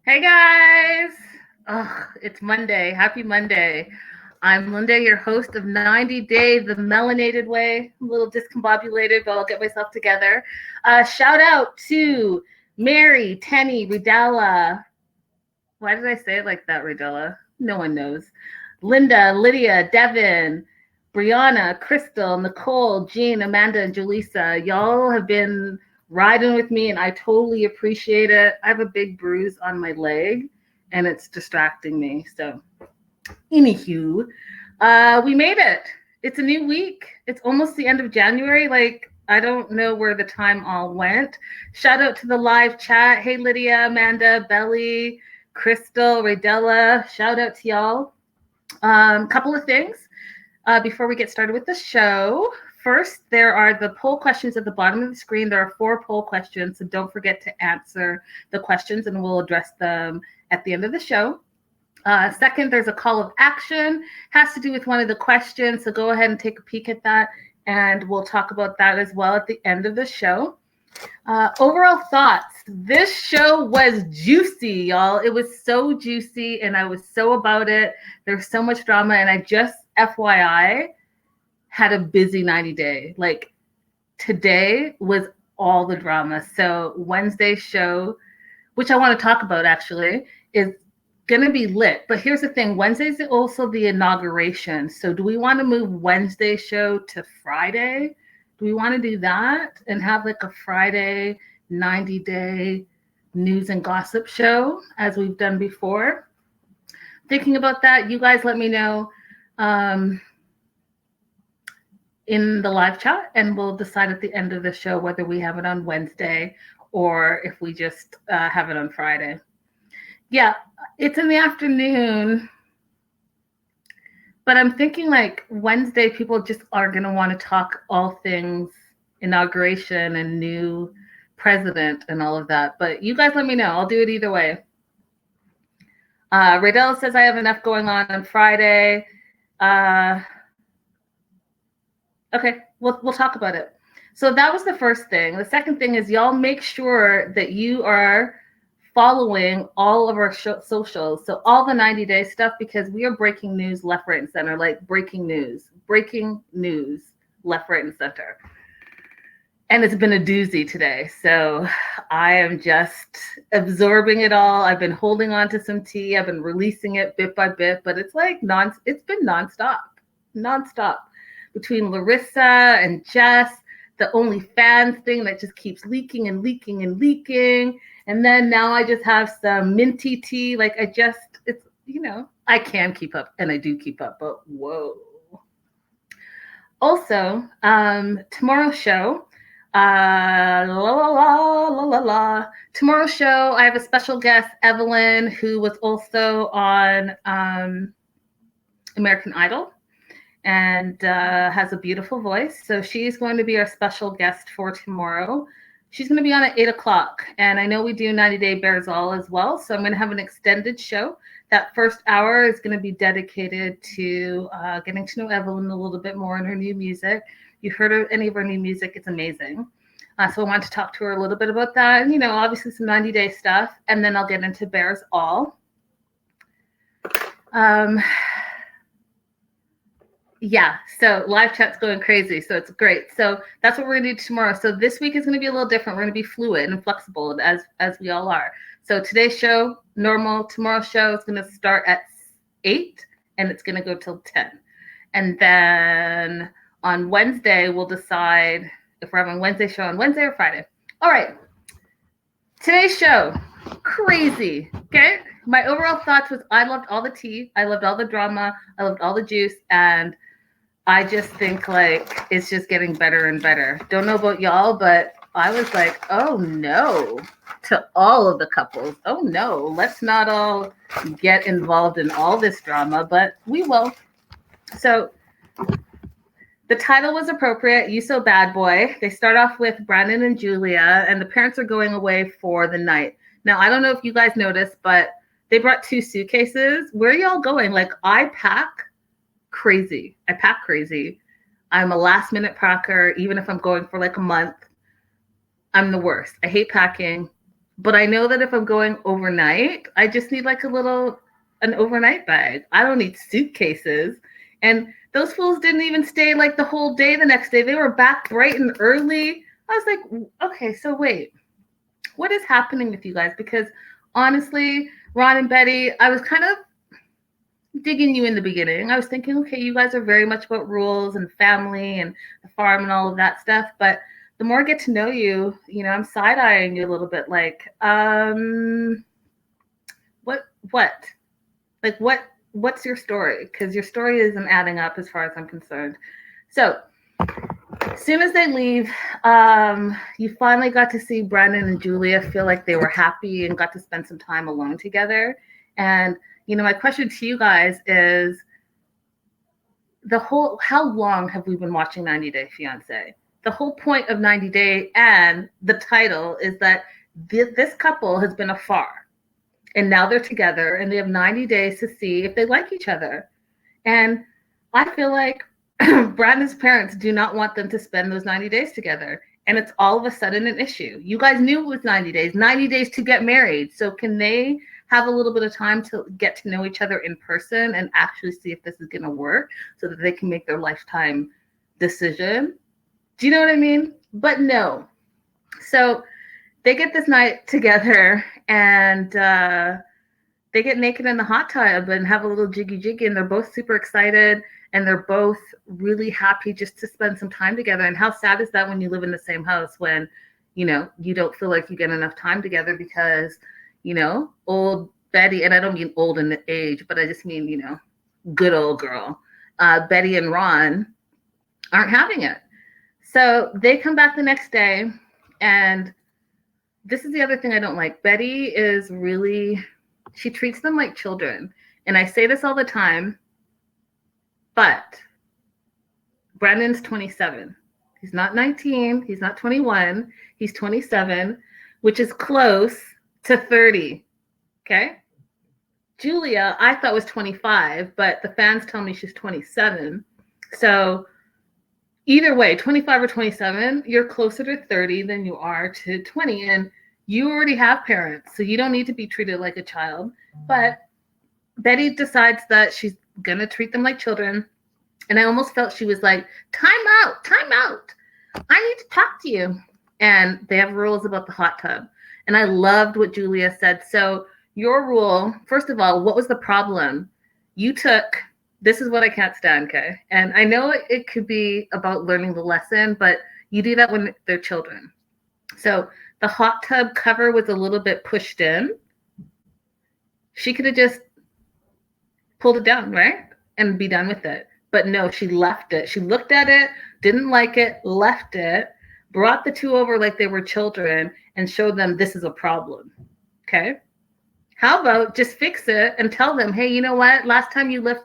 Hey guys! It's Monday. Happy Monday. I'm Linda, your host of 90 Day the Melanated Way. I'm a little discombobulated, but I'll get myself together. Shout out to Mary, Tenny, Ridella. Why did I say it like that, Ridella? No one knows. Linda, Lydia, Devin, Brianna, Crystal, Nicole, Jean, Amanda, and Julissa. Y'all have been riding with me, and I totally appreciate it. I have a big bruise on my leg, and it's distracting me. So, anywho, we made it. It's a new week. It's almost the end of January. Like, I don't know where the time all went. Shout out to the live chat. Hey, Lydia, Amanda, Belly, Crystal, Raydella. Shout out to y'all. Couple of things before we get started with the show. First, there are the poll questions at the bottom of the screen. There are 4 poll questions, so don't forget to answer the questions, and we'll address them at the end of the show. Second, there's a call of action. Has to do with one of the questions, so go ahead and take a peek at that, and we'll talk about that as well at the end of the show. Overall thoughts. This show was juicy, y'all. It was so juicy, and I was so about it. There's so much drama, and I just, FYI, had a busy 90 day. Like, today was all the drama. So Wednesday's show, which I want to talk about actually, is going to be lit. But here's the thing. Wednesday's also the inauguration. So do we want to move Wednesday's show to Friday? Do we want to do that and have like a Friday 90-day news and gossip show as we've done before? Thinking about that, you guys let me know in the live chat, and we'll decide at the end of the show whether we have it on Wednesday or if we just have it on Friday. Yeah, it's in the afternoon, but I'm thinking like Wednesday, people just are going to want to talk all things inauguration and new president and all of that. But you guys let me know. I'll do it either way. Raydell says I have enough going on Friday. Okay, we'll talk about it. So that was the first thing. The second thing is y'all make sure that you are following all of our socials. So all the 90-day stuff, because we are breaking news left, right, and center. Like breaking news left, right, and center. And it's been a doozy today. So I am just absorbing it all. I've been holding on to some tea. I've been releasing it bit by bit, but it's like it's been nonstop. Between Larissa and Jess, the OnlyFans thing that just keeps leaking and leaking and leaking. And then now I just have some minty tea. Like it's, I can keep up, and I do keep up, but whoa. Also, tomorrow's show, tomorrow's show, I have a special guest, Evelyn, who was also on American Idol and has a beautiful voice. So she's going to be our special guest for tomorrow. She's going to be on at 8 o'clock. And I know we do 90 Day Bears All as well. So I'm going to have an extended show. That first hour is going to be dedicated to getting to know Evelyn a little bit more and her new music. You've heard of any of her new music. It's amazing. So I want to talk to her a little bit about that. And, obviously some 90 Day stuff. And then I'll get into Bears All. Yeah, so live chat's going crazy, so it's great. So that's what we're gonna do tomorrow. So this week is gonna be a little different. We're gonna be fluid and flexible as we all are. So today's show, normal. Tomorrow's show is gonna start at 8 and it's gonna go till 10. And then on Wednesday, we'll decide if we're having Wednesday show on Wednesday or Friday. All right, today's show, crazy, okay? My overall thoughts was I loved all the tea, I loved all the drama, I loved all the juice, and I just think like it's just getting better and better. Don't know about y'all, but I was like, oh no, to all of the couples. Oh no, let's not all get involved in all this drama, but we will. So the title was appropriate, You So Bad Boy. They start off with Brandon and Julia, and the parents are going away for the night. Now, I don't know if you guys noticed, but they brought 2 suitcases. Where are y'all going? Like, I pack crazy. I'm a last minute packer, even if I'm going for like a month. I'm the worst. I hate packing. But I know that if I'm going overnight, I just need like an overnight bag. I don't need suitcases. And those fools didn't even stay like the whole day the next day. They were back bright and early. I was like, okay, so wait, what is happening with you guys? Because honestly, Ron and Betty, I was kind of digging you in the beginning. I was thinking, okay, you guys are very much about rules and family and the farm and all of that stuff. But the more I get to know you, I'm side eyeing you a little bit. Like, what, like, what's your story? Because your story isn't adding up as far as I'm concerned. So, as soon as they leave, you finally got to see Brandon and Julia feel like they were happy and got to spend some time alone together. And my question to you guys is how long have we been watching 90 Day Fiancé? The whole point of 90 Day and the title is that this couple has been afar and now they're together and they have 90 days to see if they like each other. And I feel like Brandon's parents do not want them to spend those 90 days together. And it's all of a sudden an issue. You guys knew it was 90 days to get married. So can they have a little bit of time to get to know each other in person and actually see if this is going to work so that they can make their lifetime decision? Do you know what I mean? But no. So they get this night together and they get naked in the hot tub and have a little jiggy, and they're both super excited and they're both really happy just to spend some time together. And how sad is that when you live in the same house when, you don't feel like you get enough time together because, old Betty, and I don't mean old in the age, but I just mean, good old girl, Betty and Ron aren't having it. So they come back the next day, and this is the other thing I don't like. Betty is really, she treats them like children. And I say this all the time, but Brandon's 27. He's not 19. He's not 21. He's 27, which is close to 30. Okay? Julia, I thought was 25, but the fans tell me she's 27. So either way, 25 or 27, you're closer to 30 than you are to 20. And you already have parents, so you don't need to be treated like a child. But Betty decides that she's going to treat them like children. And I almost felt she was like, time out. I need to talk to you. And they have rules about the hot tub. And I loved what Julia said. So your rule, first of all, what was the problem? You took, this is what I can't stand, okay? And I know it could be about learning the lesson, but you do that when they're children. So the hot tub cover was a little bit pushed in. She could have just pulled it down, right? And be done with it. But no, she left it. She looked at it, didn't like it, left it, brought the two over like they were children and showed them this is a problem. Okay? How about just fix it and tell them, hey, you know what? Last time you left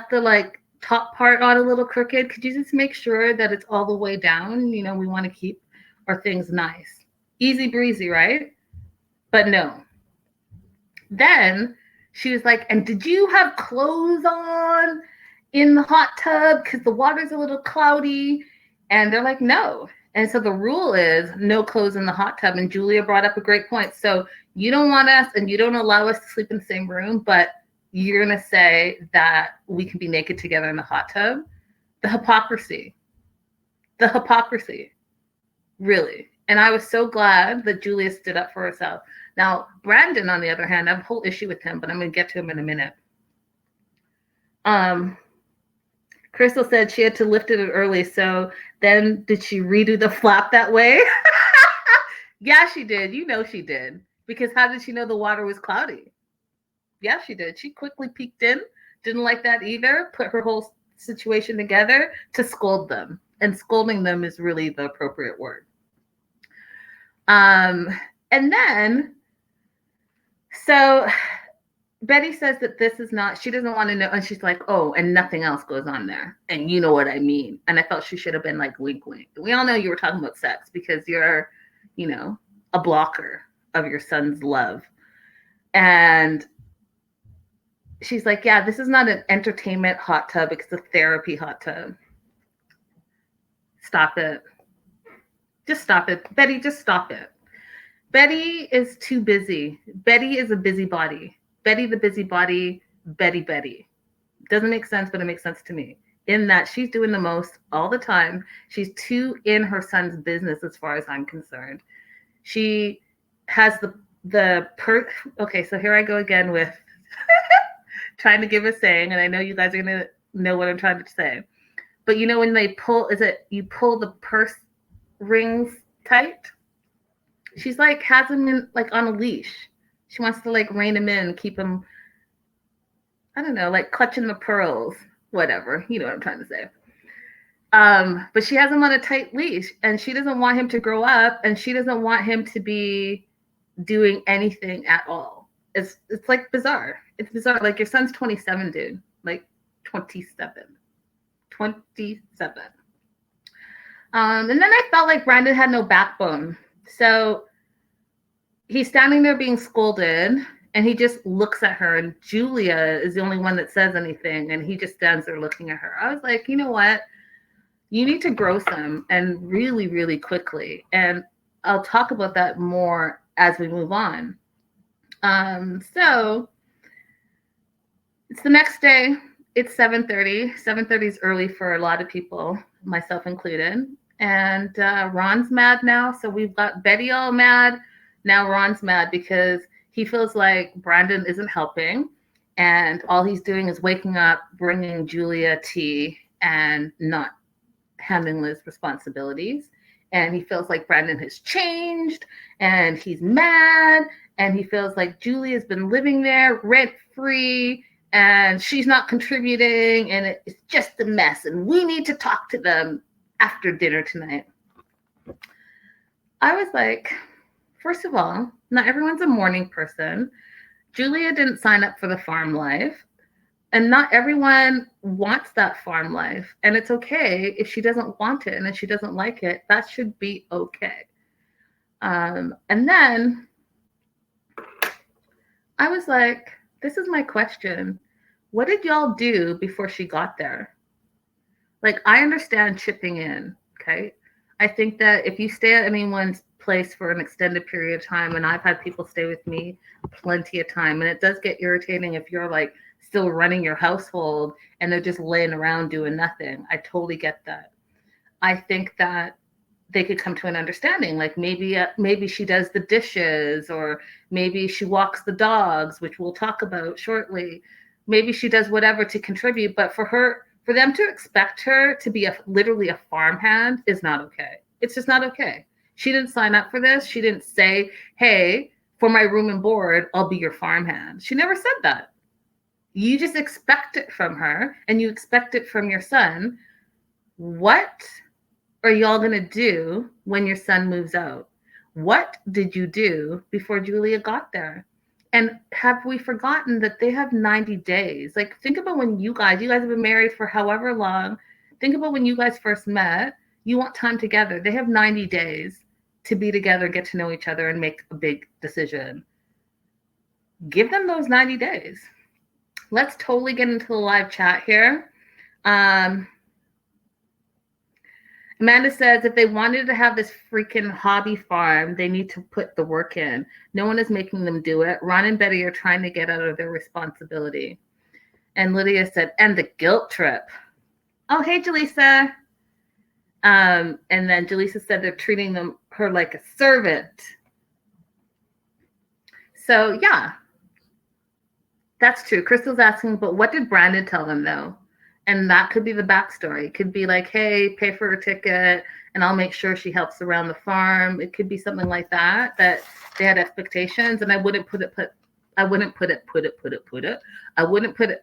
the top part on a little crooked. Could you just make sure that it's all the way down? We want to keep our things nice. Easy breezy, right? But no. Then she was like, and did you have clothes on in the hot tub? Because the water's a little cloudy. And they're like, no. And so the rule is no clothes in the hot tub. And Julia brought up a great point. So you don't want us and you don't allow us to sleep in the same room, but you're going to say that we can be naked together in the hot tub? The hypocrisy. Really. And I was so glad that Julia stood up for herself. Now, Brandon, on the other hand, I have a whole issue with him, but I'm going to get to him in a minute. Crystal said she had to lift it early, so then did she redo the flap that way? Yeah, she did. She did. Because how did she know the water was cloudy? Yeah, she did. She quickly peeked in, didn't like that either, put her whole situation together to scold them. And scolding them is really the appropriate word. And then, so Betty says that this is not, she doesn't want to know. And she's like, oh, and nothing else goes on there. And you know what I mean. And I felt she should have been like, wink, wink. We all know you were talking about sex because you're, a blocker of your son's love. And she's like, yeah, this is not an entertainment hot tub. It's a therapy hot tub. Stop it. Just stop it. Betty, just stop it. Betty is too busy. Betty is a busybody. Betty the busybody, Betty. Doesn't make sense, but it makes sense to me. In that she's doing the most all the time. She's too in her son's business as far as I'm concerned. She has okay, so here I go again with trying to give a saying, and I know you guys are gonna know what I'm trying to say. But you know when they pull, is it you pull the purse rings tight? She's like has him in like on a leash. She wants to like rein him in, keep him, I don't know, like clutching the pearls, whatever. You know what I'm trying to say. But she has him on a tight leash, and she doesn't want him to grow up, and she doesn't want him to be doing anything at all. It's like bizarre. It's bizarre. Like your son's 27, dude. Like 27. 27. And then I felt like Brandon had no backbone. So he's standing there being scolded, and he just looks at her, and Julia is the only one that says anything, and he just stands there looking at her. I was like, you know what? You need to grow some, and really, really quickly. And I'll talk about that more as we move on. So it's the next day. It's 7:30. 7:30 is early for a lot of people, myself included. And Ron's mad now. So we've got Betty all mad. Now Ron's mad because he feels like Brandon isn't helping. And all he's doing is waking up, bringing Julia tea, and not handling his responsibilities. And he feels like Brandon has changed, and he's mad, and he feels like Julia's been living there rent-free, and she's not contributing, and it's just a mess, and we need to talk to them after dinner tonight. I was like, first of all, not everyone's a morning person. Julia didn't sign up for the farm life. And not everyone wants that farm life. And it's okay if she doesn't want it and if she doesn't like it. That should be okay. And then I was like, this is my question. What did y'all do before she got there? Like, I understand chipping in, okay? I think that if you stay at anyone's place for an extended period of time, and I've had people stay with me plenty of time, and it does get irritating if you're like, still running your household and they're just laying around doing nothing. I totally get that. I think that they could come to an understanding. Like maybe she does the dishes, or maybe she walks the dogs, which we'll talk about shortly. Maybe she does whatever to contribute, but for them to expect her to be literally a farmhand is not okay. It's just not okay. She didn't sign up for this. She didn't say, hey, for my room and board, I'll be your farmhand. She never said that. You just expect it from her, and you expect it from your son. What are y'all going to do when your son moves out? What did you do before Julia got there? And have we forgotten that they have 90 days? Like, think about when you guys have been married for however long. Think about when you guys first met. You want time together. They have 90 days to be together, get to know each other, and make a big decision. Give them those 90 days. Let's totally get into the live chat here. Amanda says, if they wanted to have this freaking hobby farm, they need to put the work in. No one is making them do it. Ron and Betty are trying to get out of their responsibility. And Lydia said, and the guilt trip. Oh, hey, Jaleesa. And then Jaleesa said they're treating her like a servant. So, yeah. That's true. Crystal's asking, but what did Brandon tell them, though? And that could be the backstory. It could be like, hey, pay for her ticket, and I'll make sure she helps around the farm. It could be something like that they had expectations, and I wouldn't put it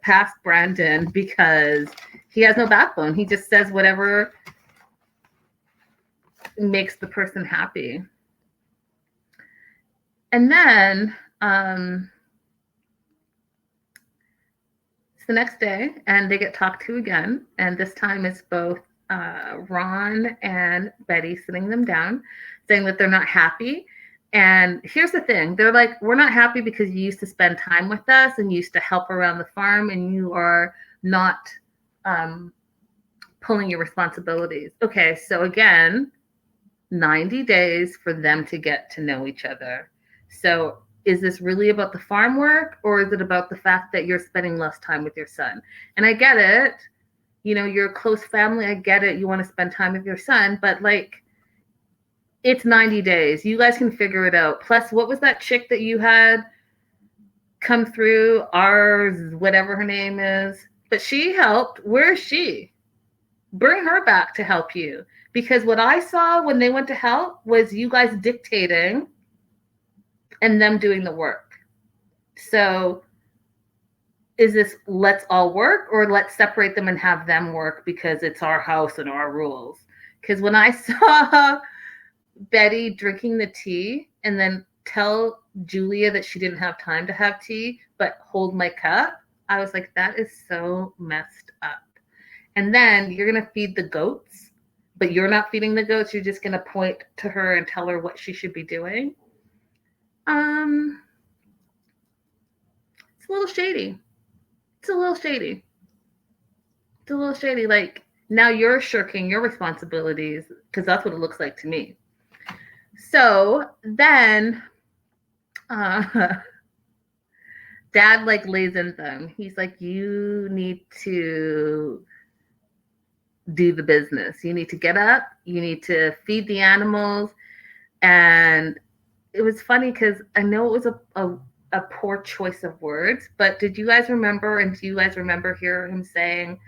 past Brandon, because he has no backbone. He just says whatever makes the person happy. And then the next day, and they get talked to again, and this time it's both Ron and Betty sitting them down, saying that they're not happy. And here's the thing, they're like, we're not happy because you used to spend time with us and used to help around the farm, and you are not pulling your responsibilities. Okay, so again, 90 days for them to get to know each other. So is this really about the farm work, or is it about the fact that you're spending less time with your son? And I get it. You know, you're a close family. I get it. You want to spend time with your son, but like, it's 90 days. You guys can figure it out. Plus, what was that chick that you had come through? Ours, whatever her name is. But she helped. Where is she? Bring her back to help you. Because what I saw when they went to help was you guys dictating and them doing the work. So is this let's all work, or let's separate them and have them work because it's our house and our rules? Because when I saw Betty drinking the tea and then tell Julia that she didn't have time to have tea, but hold my cup, I was like, that is so messed up. And then you're going to feed the goats, but you're not feeding the goats. You're just going to point to her and tell her what she should be doing. It's a little shady. It's a little shady. It's a little shady. Like, now you're shirking your responsibilities, because that's what it looks like to me. So then Dad like lays in them. He's like, you need to do the business. You need to get up. You need to feed the animals. And it was funny because I know it was a poor choice of words, but did you guys remember, and do you guys remember hear him saying,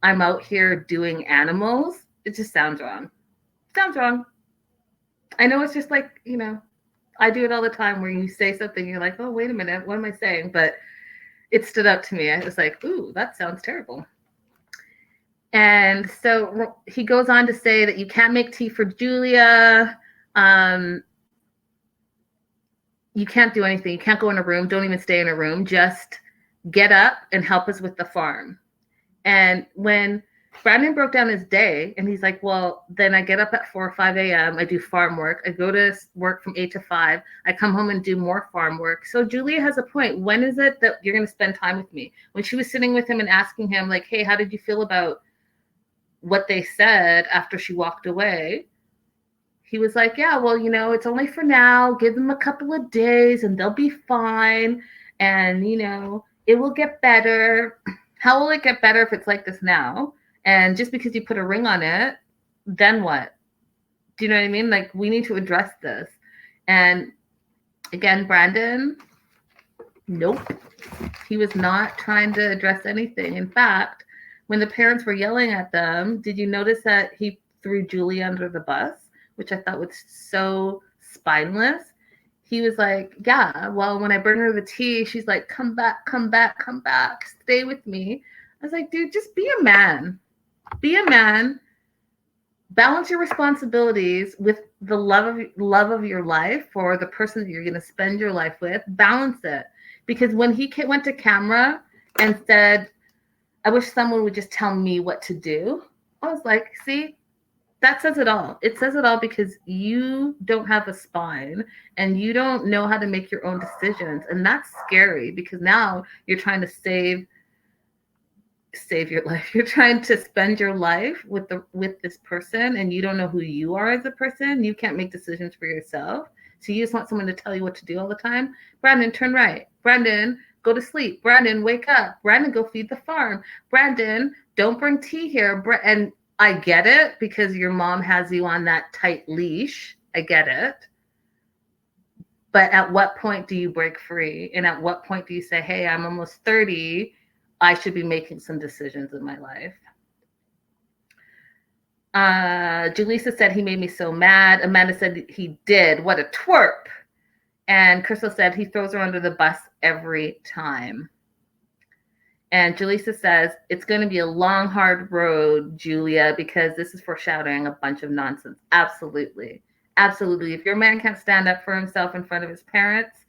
I'm out here doing animals? It just sounds wrong. Sounds wrong. I know it's just like, you know, I do it all the time where you say something, you're like, oh, wait a minute, what am I saying? But it stood out to me. I was like, ooh, that sounds terrible. And so he goes on to say that you can't make tea for Julia. You can't do anything. You can't go in a room. Don't even stay in a room. Just get up and help us with the farm. And when Brandon broke down his day, and he's like, well, then I get up at 4 or 5 a.m. I do farm work. I go to work from 8 to 5. I come home and do more farm work. So Julia has a point. When is it that you're going to spend time with me? When she was sitting with him and asking him, like, hey, how did you feel about what they said after she walked away? He was like, yeah, well, you know, it's only for now. Give them a couple of days and they'll be fine. And, you know, it will get better. How will it get better if it's like this now? And just because you put a ring on it, then what? Do you know what I mean? Like, we need to address this. And again, Brandon, nope. He was not trying to address anything. In fact, when the parents were yelling at them, did you notice that he threw Julie under the bus, which I thought was so spineless? He was like, yeah, well, when I bring her the tea, she's like, come back, come back, come back, stay with me. I was like, dude, just be a man. Be a man. Balance your responsibilities with the love of your life, or the person that you're going to spend your life with. Balance it. Because when he went to camera and said, I wish someone would just tell me what to do, I was like, see, that says it all. It says it all, because you don't have a spine and you don't know how to make your own decisions. And that's scary, because now you're trying to save your life. You're trying to spend your life with this person, and you don't know who you are as a person. You can't make decisions for yourself. So you just want someone to tell you what to do all the time. Brandon, turn right. Brandon, go to sleep. Brandon, wake up. Brandon, go feed the farm. Brandon, don't bring tea here. And I get it, because your mom has you on that tight leash. I get it. But at what point do you break free? And at what point do you say, hey, I'm almost 30. I should be making some decisions in my life. Julissa said he made me so mad. Amanda said he did. What a twerp. And Crystal said he throws her under the bus every time. And Julissa says, it's going to be a long, hard road, Julia, because this is foreshadowing a bunch of nonsense. Absolutely. Absolutely. If your man can't stand up for himself in front of his parents,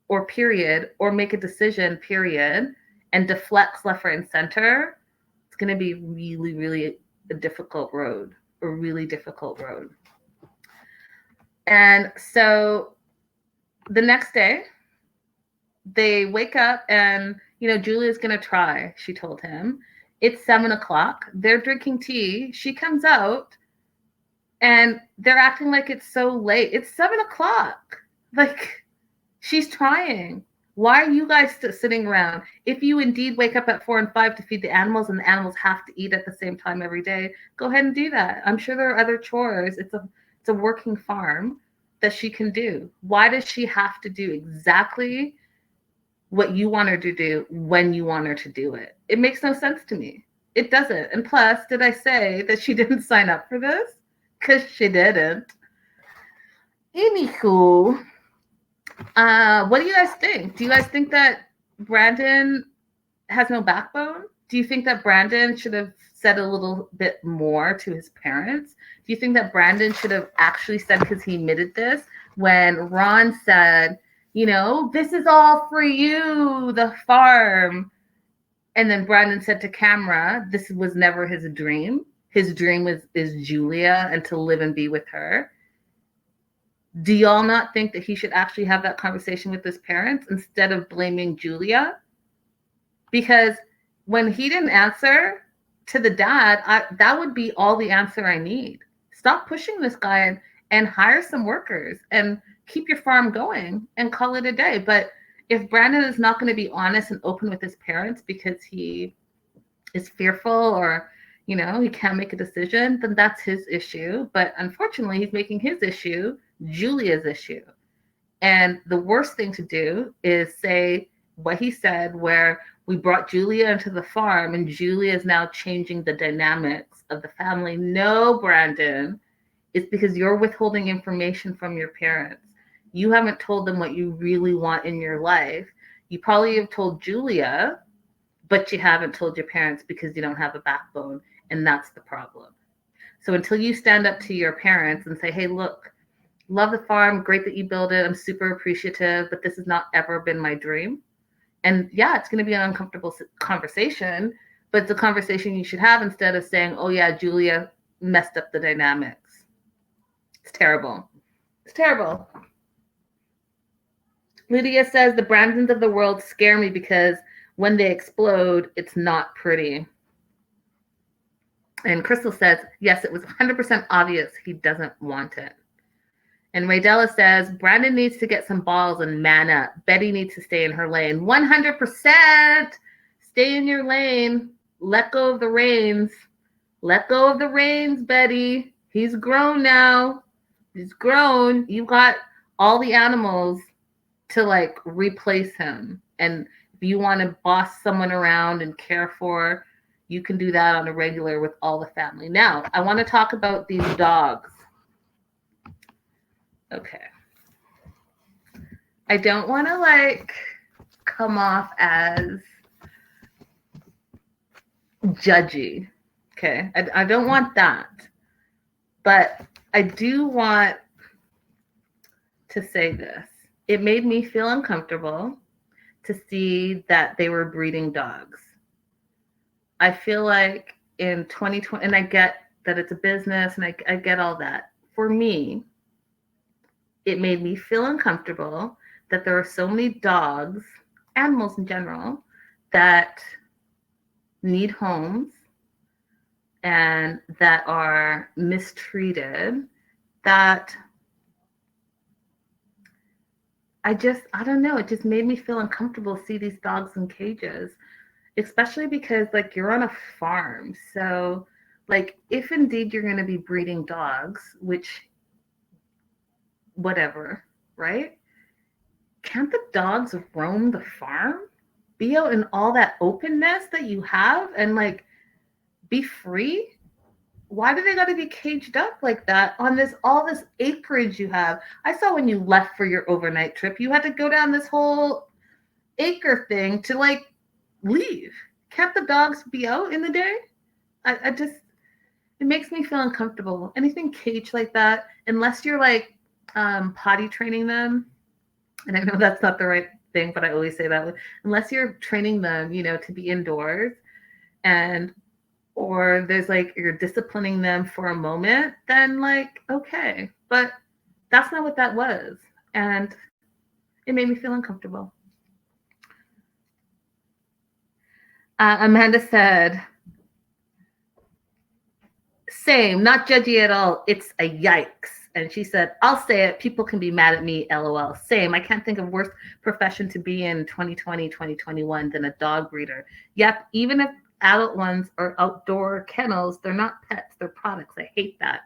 or period, or make a decision, period, and deflects left, right, and center, it's going to be really, really a difficult road. A really difficult road. And so the next day, they wake up and, you know, Julia's going to try, she told him. It's 7 o'clock. They're drinking tea. She comes out. And they're acting like it's so late. It's 7 o'clock. Like, she's trying. Why are you guys sitting around? If you indeed wake up at 4 and 5 to feed the animals and the animals have to eat at the same time every day, go ahead and do that. I'm sure there are other chores. It's a working farm that she can do. Why does she have to do exactly what you want her to do when you want her to do it? It makes no sense to me. It doesn't. And plus, did I say that she didn't sign up for this? Because she didn't. Anywho, what do you guys think? Do you guys think that Brandon has no backbone? Do you think that Brandon should have said a little bit more to his parents? Do you think that Brandon should have actually said, because he admitted this, when Ron said, you know, this is all for you, the farm. And then Brandon said to camera, this was never his dream. His dream is Julia and to live and be with her. Do y'all not think that he should actually have that conversation with his parents instead of blaming Julia? Because when he didn't answer to the dad, that would be all the answer I need. Stop pushing this guy and hire some workers and keep your farm going and call it a day. But if Brandon is not going to be honest and open with his parents because he is fearful or, you know, he can't make a decision, then that's his issue. But unfortunately, he's making his issue Julia's issue. And the worst thing to do is say what he said, where we brought Julia into the farm and Julia is now changing the dynamics of the family. No, Brandon, it's because you're withholding information from your parents. You haven't told them what you really want in your life. You probably have told Julia, but you haven't told your parents because you don't have a backbone. And that's the problem. So until you stand up to your parents and say, hey, look, love the farm, great that you build it, I'm super appreciative, but this has not ever been my dream. And yeah, it's going to be an uncomfortable conversation, but it's a conversation you should have instead of saying, oh yeah, Julia messed up the dynamics. It's terrible. It's terrible. Lydia says the Brandons of the world scare me because when they explode, it's not pretty. And Crystal says, yes, it was 100% obvious he doesn't want it. And Raydella says, Brandon needs to get some balls and man up. Betty needs to stay in her lane. 100% stay in your lane. Let go of the reins. Let go of the reins, Betty. He's grown now. He's grown. You've got all the animals to like replace him. And if you want to boss someone around and care for, you can do that on a regular with all the family. Now, I want to talk about these dogs. Okay. I don't want to like come off as judgy. Okay. I don't want that. But I do want to say this. It made me feel uncomfortable to see that they were breeding dogs. I feel like in 2020, and I get that it's a business and I get all that. For me, it made me feel uncomfortable that there are so many dogs, animals in general, that need homes and that are mistreated, that I don't know, it just made me feel uncomfortable to see these dogs in cages, especially because like you're on a farm. So like if indeed you're going to be breeding dogs, which whatever, right? Can't the dogs roam the farm? Be out in all that openness that you have and like be free? Why do they got to be caged up like that on all this acreage you have? I saw when you left for your overnight trip, you had to go down this whole acre thing to like leave. Can't the dogs be out in the day? I just, it makes me feel uncomfortable. Anything caged like that, unless you're like potty training them, and I know that's not the right thing, but I always say that, unless you're training them, you know, to be indoors and or there's like you're disciplining them for a moment, then like okay, but that's not what that was, and it made me feel uncomfortable. Amanda said, Same, not judgy at all. It's a yikes. And she said, I'll say it. People can be mad at me, LOL. Same. I can't think of worse profession to be in 2020, 2021 than a dog breeder. Yep, even if adult ones are outdoor kennels, they're not pets, they're products. I hate that.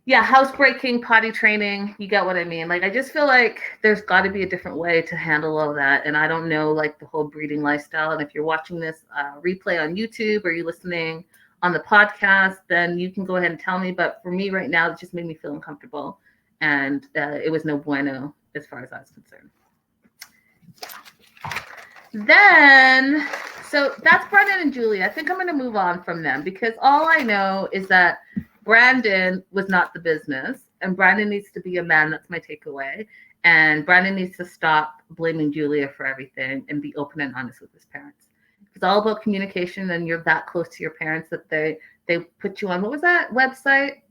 Yeah, housebreaking, potty training, you get what I mean. Like, I just feel like there's got to be a different way to handle all that. And I don't know, like, the whole breeding lifestyle. And if you're watching this replay on YouTube or you're listening on the podcast, then you can go ahead and tell me. But for me right now, it just made me feel uncomfortable. And it was no bueno as far as I was concerned. Then, so that's Brendan and Julia. I think I'm going to move on from them because all I know is that Brandon was not the business, and Brandon needs to be a man. That's my takeaway. And Brandon needs to stop blaming Julia for everything and be open and honest with his parents. It's all about communication, and you're that close to your parents that they put you on. What was that website?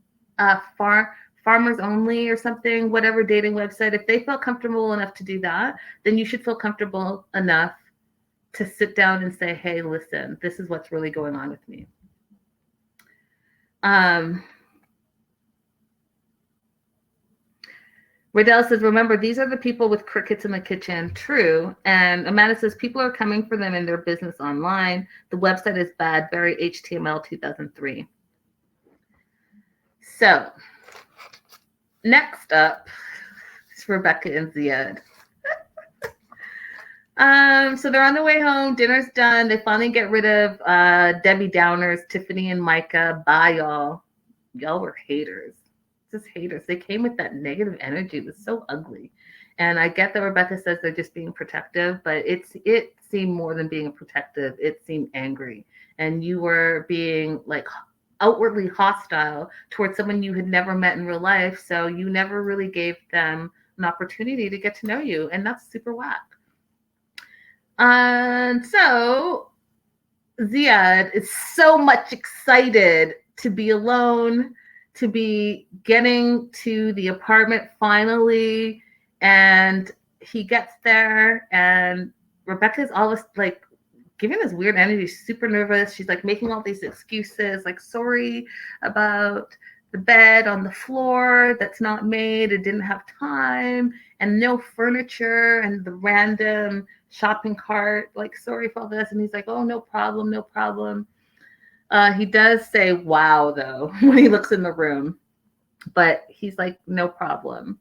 Farmers Only or something, whatever dating website. If they felt comfortable enough to do that, then you should feel comfortable enough to sit down and say, hey, listen, this is what's really going on with me. Riddell says, remember, these are the people with crickets in the kitchen. True. And Amanda says, people are coming for them in their business online. The website is bad, very HTML 2003. So, next up is Rebecca and Zied. So they're on the way home. Dinner's done. They finally get rid of Debbie Downers, Tiffany and Micah. Bye, y'all. Y'all were haters. Just haters. They came with that negative energy. It was so ugly. And I get that Rebecca says they're just being protective, but it seemed more than being protective. It seemed angry. And you were being like outwardly hostile towards someone you had never met in real life. So you never really gave them an opportunity to get to know you. And that's super whack. And so Zied is so much excited to be alone, to be getting to the apartment finally. And he gets there and Rebecca's always like giving this weird energy. She's super nervous. She's like making all these excuses, like sorry about the bed on the floor that's not made. It didn't have time and no furniture and the random shopping cart, like sorry for all this. And he's like, oh, no problem, no problem. He does say wow though when he looks in the room, but he's like, no problem.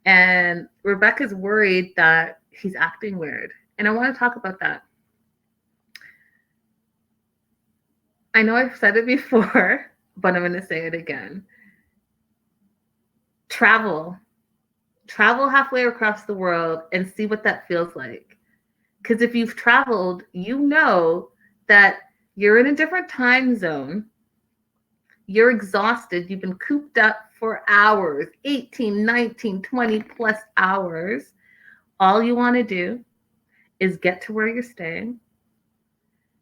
And Rebecca's worried that he's acting weird. And I want to talk about that. I know I've said it before, but I'm going to say it again. Travel halfway across the world and see what that feels like. Because if you've traveled, you know that you're in a different time zone. You're exhausted. You've been cooped up for hours, 18, 19, 20 plus hours. All you want to do is get to where you're staying,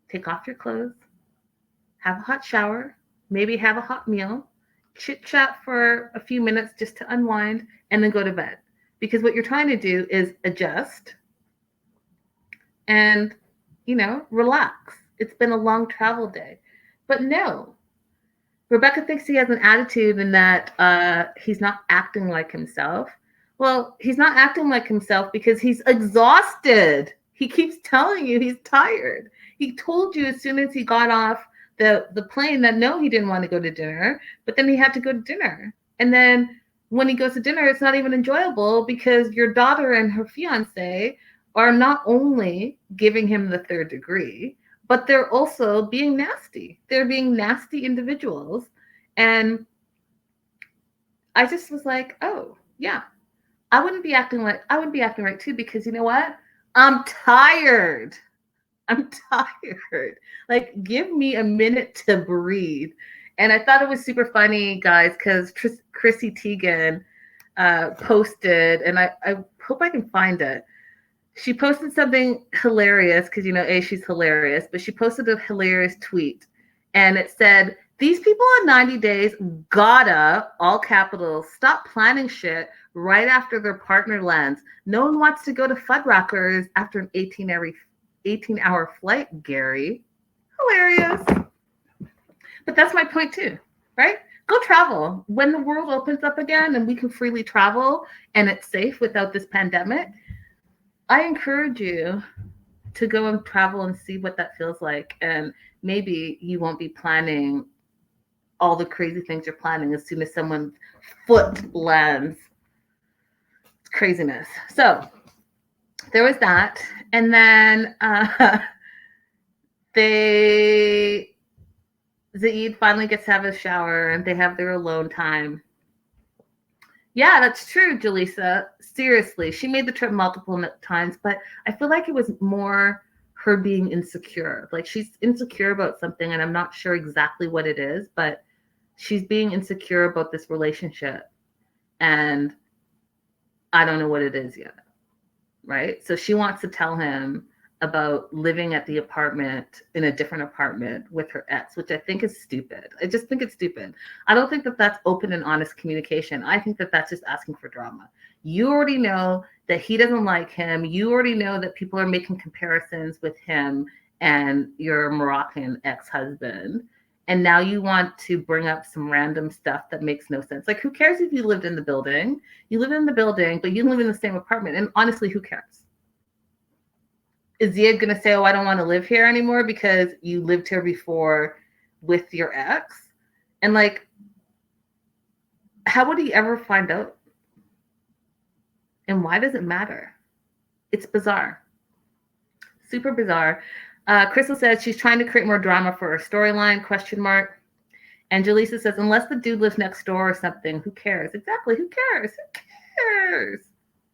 take off your clothes, have a hot shower, maybe have a hot meal, chit chat for a few minutes just to unwind, and then go to bed. Because what you're trying to do is adjust and, relax. It's been a long travel day. But no, Rebecca thinks he has an attitude in that he's not acting like himself. Well, he's not acting like himself because he's exhausted. He keeps telling you he's tired. He told you as soon as he got off the plane that no, he didn't want to go to dinner, but then he had to go to dinner. And then when he goes to dinner, it's not even enjoyable because your daughter and her fiance are not only giving him the third degree, but they're also being nasty. They're being nasty individuals. And I just was like, oh, yeah, I wouldn't be acting right too, because you know what? I'm tired. Like, give me a minute to breathe. And I thought it was super funny, guys, because Chrissy Teigen posted, and I hope I can find it. She posted something hilarious because, she's hilarious, but she posted a hilarious tweet. And it said, these people on 90 Days gotta, all capitals, stop planning shit right after their partner lands. No one wants to go to Fuddruckers after an 18-hour flight, Gary. Hilarious. But that's my point too. right? Go travel. When the world opens up again and we can freely travel and it's safe without this pandemic, I encourage you to go and travel and see what that feels like. And maybe you won't be planning all the crazy things you're planning as soon as someone's foot lands. It's craziness. So there was that. And then Zied finally gets to have a shower and they have their alone time. Yeah, that's true, Jaleesa. Seriously, she made the trip multiple times, but I feel like it was more her being insecure. Like she's insecure about something, and I'm not sure exactly what it is, but she's being insecure about this relationship, and I don't know what it is yet. Right? So she wants to tell him about living at the apartment in a different apartment with her ex, which I think is stupid. I just think it's stupid. I don't think that that's open and honest communication. I think that that's just asking for drama. You already know that he doesn't like him. You already know that people are making comparisons with him and your Moroccan ex-husband. And now you want to bring up some random stuff that makes no sense. Like, who cares if you lived in the building? You live in the building, but you live in the same apartment. And honestly, who cares? Is Zied going to say, oh, I don't want to live here anymore because you lived here before with your ex? And like, how would he ever find out? And why does it matter? It's bizarre. Super bizarre. Crystal says she's trying to create more drama for her storyline, question mark. And Jaleesa says, unless the dude lives next door or something, who cares? Exactly, who cares? Who cares?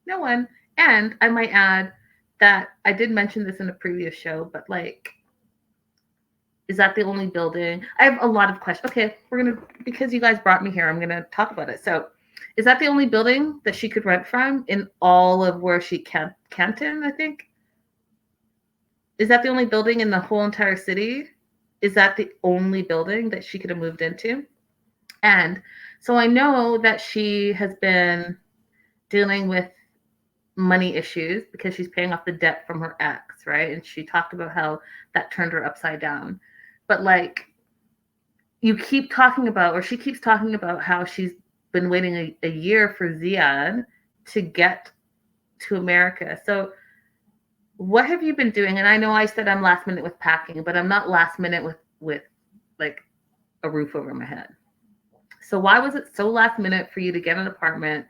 No one. And I might add that I did mention this in a previous show, but like, is that the only building? I have a lot of questions. Okay, because you guys brought me here, I'm gonna talk about it. So, is that the only building that she could rent from in all of where she Canton, I think? Is that the only building in the whole entire city? Is that the only building that she could have moved into? And so I know that she has been dealing with money issues because she's paying off the debt from her ex, right? And she talked about how that turned her upside down. But like, you keep talking about, or she keeps talking about how she's been waiting a year for Zied to get to America. So what have you been doing? And I know I said I'm last minute with packing, but I'm not last minute with like a roof over my head. So why was it so last minute for you to get an apartment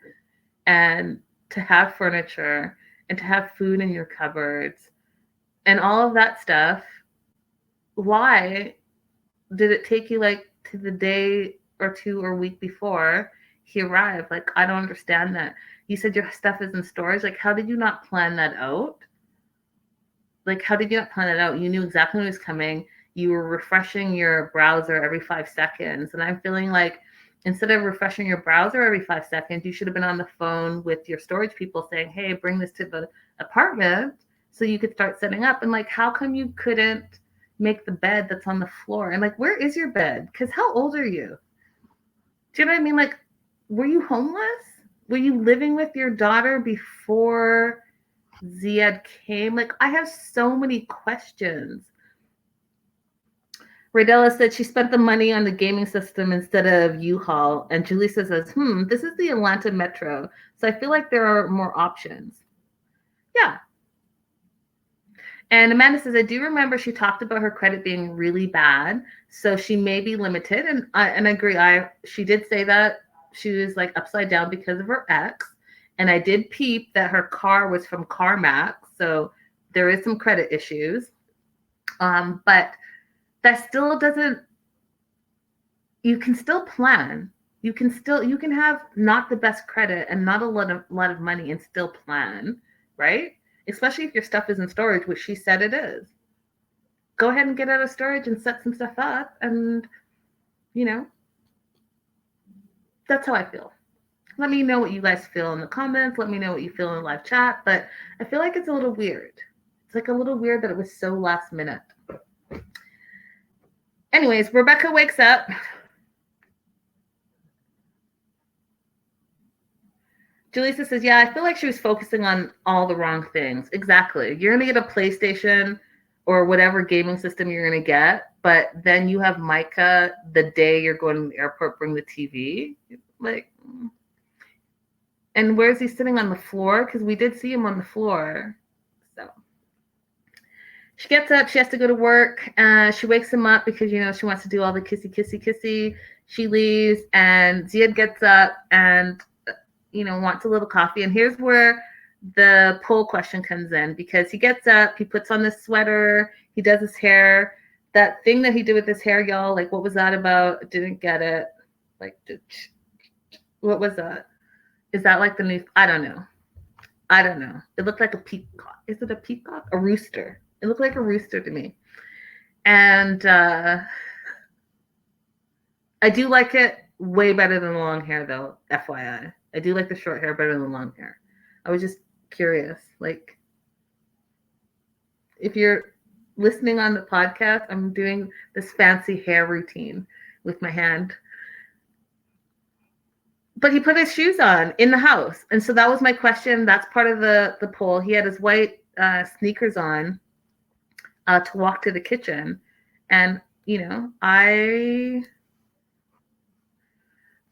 and to have furniture and to have food in your cupboards and all of that stuff? Why did it take you like to the day or two or week before he arrived? Like, I don't understand that. You said your stuff is in storage. Like, how did you not plan that out? Like, how did you not plan that out? You knew exactly when he was coming. You were refreshing your browser every 5 seconds. And I'm feeling like instead of refreshing your browser every 5 seconds, you should have been on the phone with your storage people saying, hey, bring this to the apartment so you could start setting up. And like, how come you couldn't make the bed that's on the floor? And like, where is your bed? Because how old are you? Do you know what I mean? Like, were you homeless? Were you living with your daughter before Zied came? Like, I have so many questions. Radella said she spent the money on the gaming system instead of U-Haul. And Julissa says, this is the Atlanta Metro. So I feel like there are more options. Yeah. And Amanda says, I do remember she talked about her credit being really bad. So she may be limited. And I agree. She did say that she was like upside down because of her ex. And I did peep that her car was from CarMax. So there is some credit issues. But that still doesn't, you can still plan. You can have not the best credit and not a lot of money and still plan, right? Especially if your stuff is in storage, which she said it is. Go ahead and get out of storage and set some stuff up. And, that's how I feel. Let me know what you guys feel in the comments. Let me know what you feel in the live chat. But I feel like it's a little weird. It's like a little weird that it was so last minute. Anyways, Rebecca wakes up. Julissa says, yeah, I feel like she was focusing on all the wrong things. Exactly. You're going to get a PlayStation or whatever gaming system you're going to get. But then you have Micah the day you're going to the airport, bring the TV. Like, and where's he sitting on the floor? Because we did see him on the floor. So she gets up. She has to go to work. She wakes him up because, she wants to do all the kissy. She leaves, and Zied gets up and, wants a little coffee. And here's where the poll question comes in, because he gets up, he puts on this sweater, he does his hair. That thing that he did with his hair, y'all, like, what was that about? I didn't get it. Like, what was that? Is that like the new? I don't know. It looked like a peacock. Is it a peacock? A rooster. It looked like a rooster to me. And I do like it way better than the long hair, though, FYI. I do like the short hair better than the long hair. I was just curious. Like, if you're listening on the podcast, I'm doing this fancy hair routine with my hand. But he put his shoes on in the house. And so that was my question. That's part of the poll. He had his white sneakers on to walk to the kitchen. And,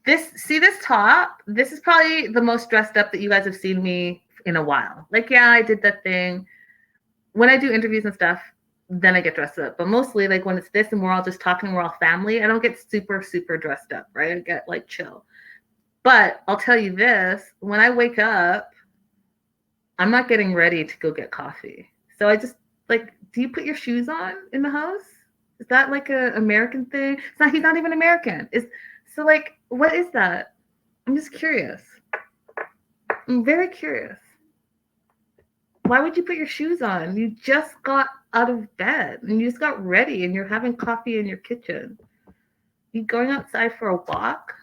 this top, this is probably the most dressed up that you guys have seen me in a while. Like, yeah, I did that thing. When I do interviews and stuff, then I get dressed up. But mostly, like, when it's this and we're all just talking, we're all family, I don't get super, super dressed up, right? I get, like, chill. But I'll tell you this, when I wake up, I'm not getting ready to go get coffee. So I just, like, do you put your shoes on in the house? Is that like an American thing? He's not even American. So, like, what is that? I'm just curious. I'm very curious. Why would you put your shoes on? You just got out of bed and you just got ready and you're having coffee in your kitchen. You going outside for a walk?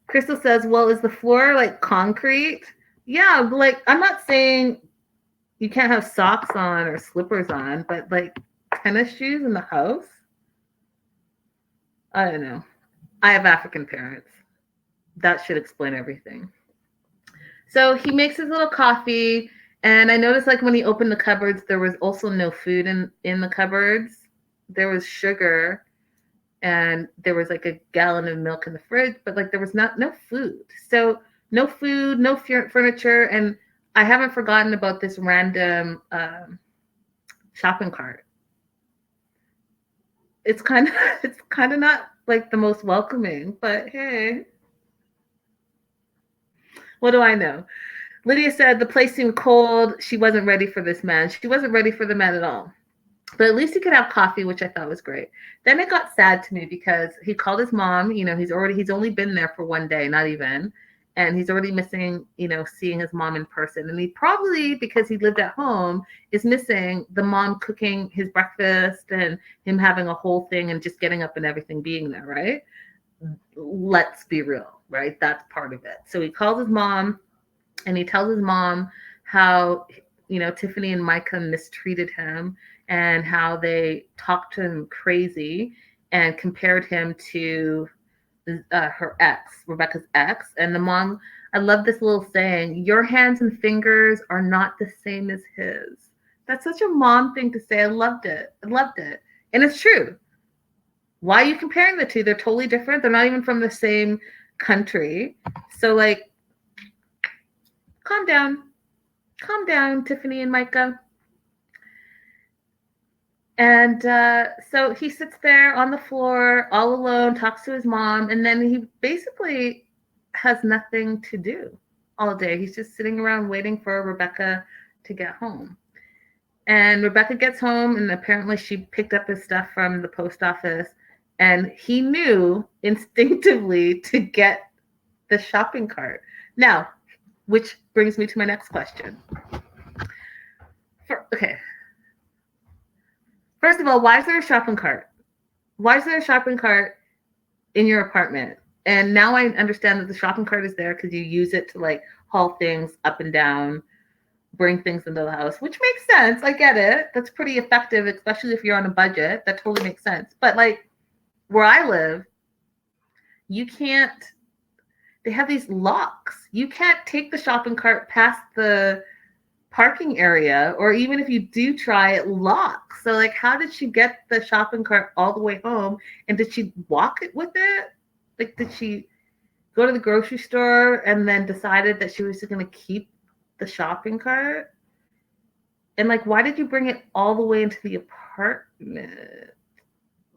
Crystal says, well, is the floor like concrete? Yeah, like, I'm not saying you can't have socks on or slippers on, but like tennis shoes in the house? I don't know. I have African parents. That should explain everything. So he makes his little coffee, and I noticed, like, when he opened the cupboards, there was also no food in the cupboards. There was sugar, and there was like a gallon of milk in the fridge, but like there was no food. So no food, no furniture, and I haven't forgotten about this random shopping cart. It's kind of not like the most welcoming, but hey, what do I know? Lydia said the place seemed cold. She wasn't ready for this man. She wasn't ready for the man at all. But at least he could have coffee, which I thought was great. Then it got sad to me because he called his mom. He's only been there for one day, not even. And he's already missing, seeing his mom in person. And he probably, because he lived at home, is missing the mom cooking his breakfast and him having a whole thing and just getting up and everything being there, right? Let's be real, right? That's part of it. So he calls his mom and he tells his mom how, Tiffany and Micah mistreated him and how they talked to him crazy and compared him to her ex, Rebecca's ex. And the mom, I love this little saying, your hands and fingers are not the same as his. That's such a mom thing to say. I loved it. And it's true. Why are you comparing the two? They're totally different. They're not even from the same country. So, like, calm down, Tiffany and Micah. And so he sits there on the floor all alone, talks to his mom, and then he basically has nothing to do all day. He's just sitting around waiting for Rebecca to get home. And Rebecca gets home, and apparently she picked up his stuff from the post office, and he knew instinctively to get the shopping cart. Now, which brings me to my next question. First of all, why is there a shopping cart? Why is there a shopping cart in your apartment? And now I understand that the shopping cart is there because you use it to, like, haul things up and down, bring things into the house, which makes sense. I get it. That's pretty effective, especially if you're on a budget. That totally makes sense. But, like, where I live, you can't, they have these locks. You can't take the shopping cart past the parking area, or even if you do try, it locks. So like, how did she get the shopping cart all the way home? And did she walk it with it? Like, did she go to the grocery store and then decided that she was just going to keep the shopping cart? And like, why did you bring it all the way into the apartment?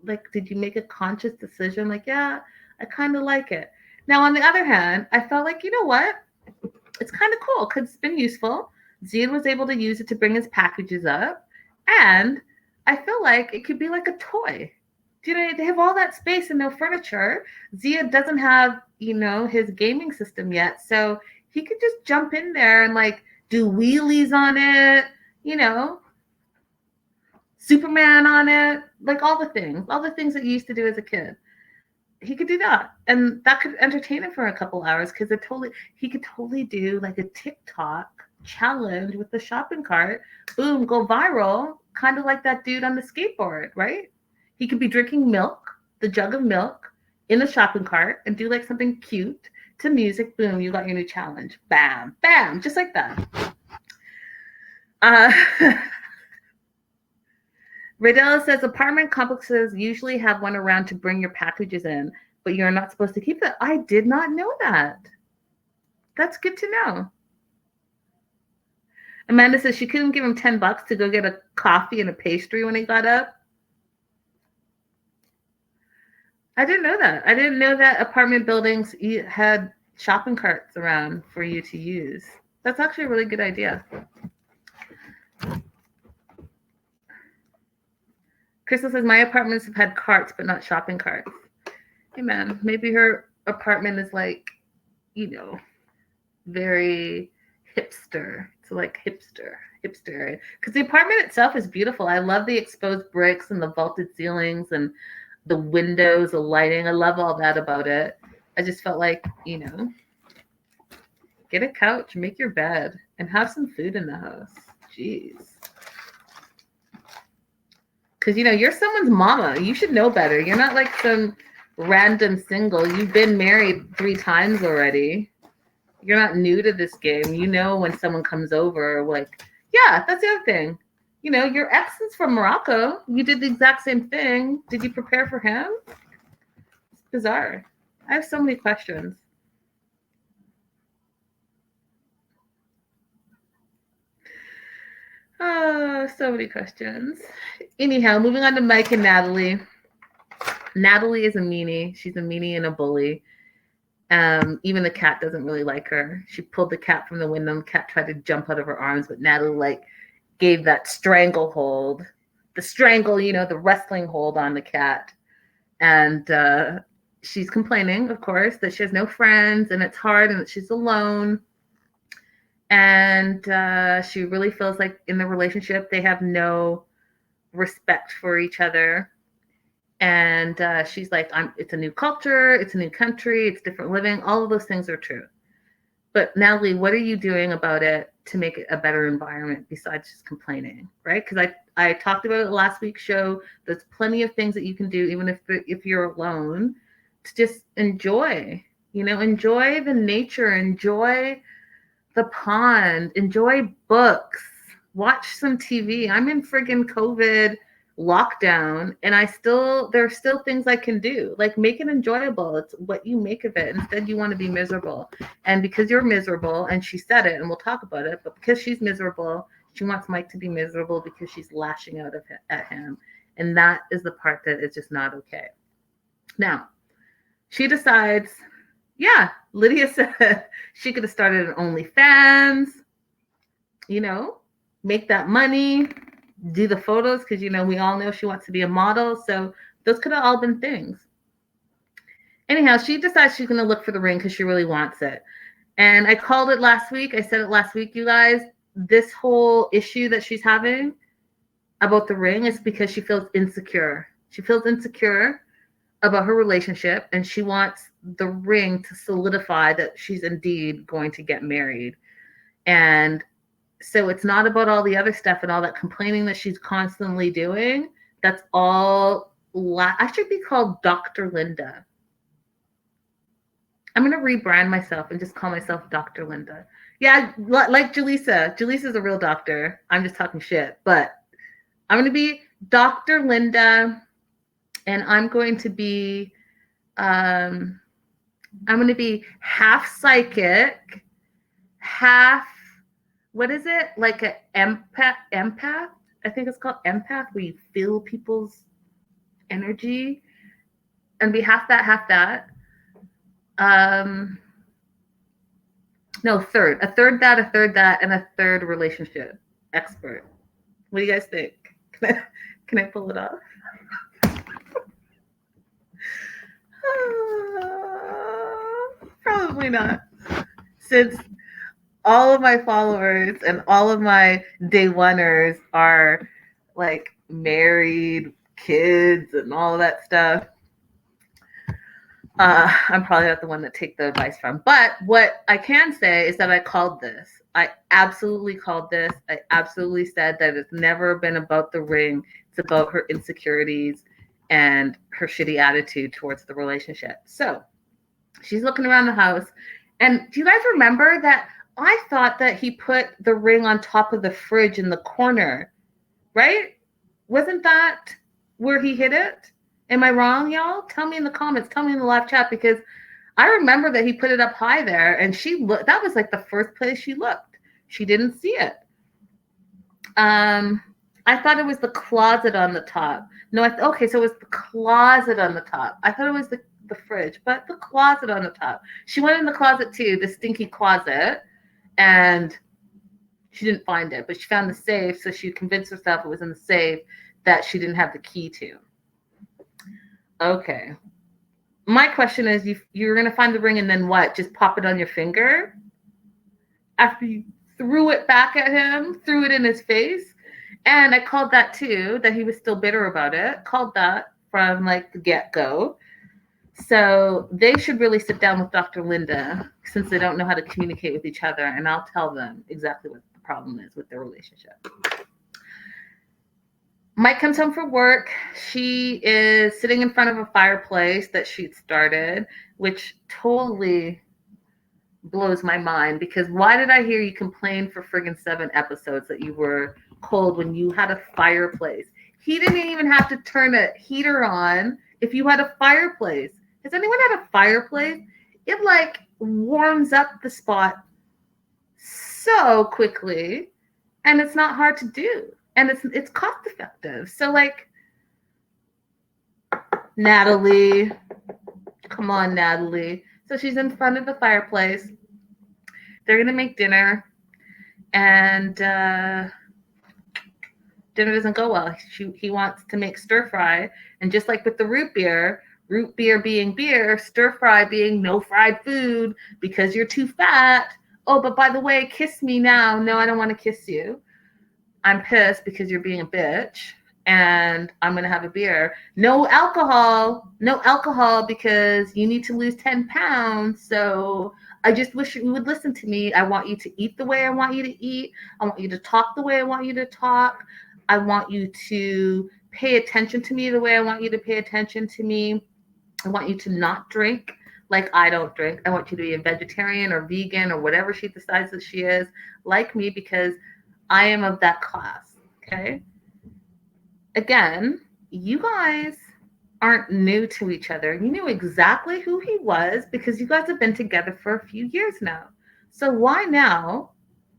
Like, did you make a conscious decision? Like, yeah, I kind of like it. Now, on the other hand, I felt like, you know what? It's kind of cool because it's been useful. Zied was able to use it to bring his packages up. And I feel like it could be like a toy. Do you know, they have all that space and no furniture. Zied doesn't have, his gaming system yet. So he could just jump in there and like do wheelies on it, you know, Superman on it, like all the things that you used to do as a kid. He could do that, and that could entertain him for a couple hours because he could totally do like a TikTok challenge with the shopping cart. Boom, go viral, kind of like that dude on the skateboard, right? He could be drinking milk, the jug of milk, in the shopping cart, and do like something cute to music. Boom, you got your new challenge. Bam, bam, just like that. Radella says apartment complexes usually have one around to bring your packages in, but you're not supposed to keep that. I did not know that. That's good to know. Amanda says she couldn't give him $10 to go get a coffee and a pastry when he got up. I didn't know that. I didn't know that apartment buildings had shopping carts around for you to use. That's actually a really good idea. Crystal says, my apartments have had carts, but not shopping carts. Hey, man, maybe her apartment is like, very hipster. It's like hipster. Because the apartment itself is beautiful. I love the exposed bricks and the vaulted ceilings and the windows, the lighting. I love all that about it. I just felt like, get a couch, make your bed, and have some food in the house. Jeez. Because, you're someone's mama. You should know better. You're not like some random single. You've been married 3 times already. You're not new to this game. You know when someone comes over, like, yeah, that's the other thing. Your ex is from Morocco. You did the exact same thing. Did you prepare for him? It's bizarre. I have so many questions. Oh, so many questions. Anyhow, moving on to Mike and Natalie. Natalie is a meanie. She's a meanie and a bully. Even the cat doesn't really like her. She pulled the cat from the window. The cat tried to jump out of her arms, but Natalie gave that stranglehold. The strangle, the wrestling hold on the cat. And she's complaining, of course, that she has no friends and it's hard and that she's alone. And she really feels like in the relationship they have no respect for each other. And she's like, it's a new culture, it's a new country, it's different living. All of those things are true. But Natalie, what are you doing about it to make it a better environment besides just complaining, right? Because I talked about it last week's show. There's plenty of things that you can do, even if you're alone, to just enjoy, enjoy the nature, enjoy the pond, enjoy books, watch some TV. I'm in friggin' COVID lockdown and there's still things I can do. Like, make it enjoyable. It's what you make of it. Instead, you want to be miserable. And because you're miserable, and she said it, and we'll talk about it, but because she's miserable, she wants Mike to be miserable because she's lashing out at him. And that is the part that is just not okay. Now, she decides, yeah, Lydia said she could have started an OnlyFans, make that money, do the photos, because, we all know she wants to be a model. So those could have all been things. Anyhow, she decides she's going to look for the ring because she really wants it. And I called it last week. I said it last week, you guys. This whole issue that she's having about the ring is because she feels insecure. She feels insecure about her relationship, and she wants the ring to solidify that she's indeed going to get married. And so it's not about all the other stuff and all that complaining that she's constantly doing. That's all. I should be called Dr. Linda. I'm going to rebrand myself and just call myself Dr. Linda. Yeah, like Jaleesa. Jaleesa's a real doctor. I'm just talking shit. But I'm going to be Dr. Linda, and um, I'm going to be half psychic, half, what is it? Like an empath? I think it's called empath, where you feel people's energy, and be half that, half that. Um, no, a third that, and a third relationship expert. What do you guys think? Can I pull it off? Probably not. Since all of my followers and all of my day oneers are like married, kids, and all of that stuff, I'm probably not the one to take the advice from. But what I can say is that I called this. I absolutely called this. I absolutely said that it's never been about the ring. It's about her insecurities and her shitty attitude towards the relationship. So she's looking around the house. And do you guys remember that I thought that he put the ring on top of the fridge in the corner, right? Wasn't that where he hid it? Am I wrong, y'all? Tell me in the comments. Tell me in the live chat, because I remember that he put it up high there, and she looked. That was like the first place she looked. She didn't see it. I thought it was the closet on the top. No, okay, so it was the closet on the top. I thought it was the fridge, but the closet on the top. She went in the closet too, the stinky closet, and she didn't find it, but she found the safe, so she convinced herself it was in the safe that she didn't have the key to. Okay. My question is, you're going to find the ring and then what? Just pop it on your finger? After you threw it back at him, threw it in his face? And I called that too, that he was still bitter about it. Called that from like the get-go. So they should really sit down with Dr. Linda, since they don't know how to communicate with each other, and I'll tell them exactly what the problem is with their relationship. Mike comes home from work. She is sitting in front of a fireplace that she'd started, which totally blows my mind, because why did I hear you complain for friggin' 7 episodes that you were cold when you had a fireplace? He didn't even have to turn a heater on if you had a fireplace. Has anyone had a fireplace? It like warms up the spot so quickly, and it's not hard to do, and it's cost effective. So like, Natalie, come on, Natalie. So she's in front of the fireplace. They're gonna make dinner, and dinner doesn't go well. He wants to make stir fry, and just like with the root beer being beer, stir fry being no fried food because you're too fat. Oh, but by the way, kiss me now. No, I don't want to kiss you. I'm pissed because you're being a bitch, and I'm going to have a beer. No alcohol because you need to lose 10 pounds. So I just wish you would listen to me. I want you to eat the way I want you to eat. I want you to talk the way I want you to talk. I want you to pay attention to me the way I want you to pay attention to me. I want you to not drink like I don't drink. I want you to be a vegetarian or vegan or whatever she decides that she is, like me, because I am of that class, okay? Again, you guys aren't new to each other. You knew exactly who he was because you guys have been together for a few years now. So why now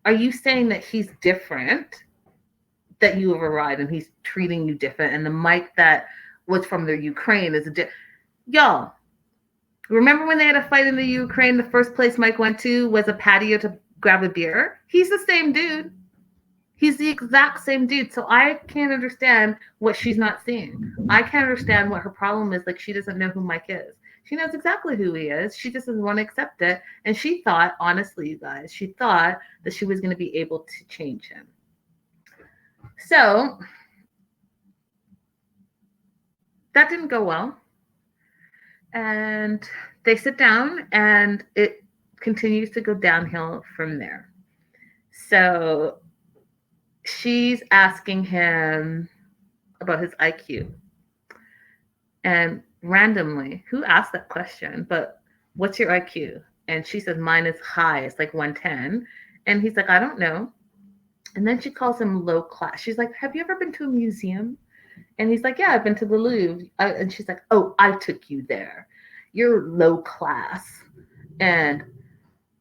are you saying that he's different, that you have arrived and he's treating you different, and the Mike that was from the Ukraine is Y'all, remember when they had a fight in the Ukraine? The first place Mike went to was a patio to grab a beer. He's the same dude. He's the exact same dude. So I can't understand what she's not seeing. I can't understand what her problem is. Like, she doesn't know who Mike is. She knows exactly who he is. She just doesn't want to accept it. And she thought, honestly, you guys, she thought that she was going to be able to change him. So that didn't go well. And they sit down, and it continues to go downhill from there. So she's asking him about his IQ. And randomly, who asked that question? But what's your IQ? And she says, mine is high. It's like 110. And he's like, I don't know. And then she calls him low class. She's like, have you ever been to a museum? And he's like, yeah, I've been to the Louvre. And she's like, oh, I took you there. You're low class. And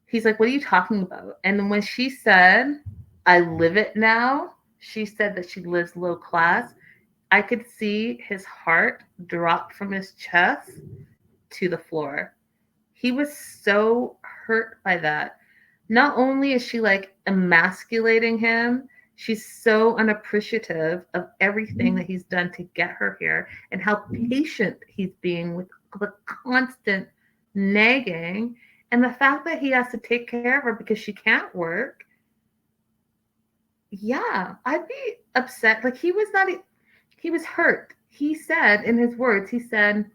he's like, what are you talking about? And when she said, I live it now, she said that she lives low class. I could see his heart drop from his chest to the floor. He was so hurt by that. Not only is she like emasculating him, she's so unappreciative of everything that he's done to get her here and how patient he's being with the constant nagging and the fact that he has to take care of her because she can't work. Yeah, I'd be upset. Like he was not, he was hurt. He said in his words, he said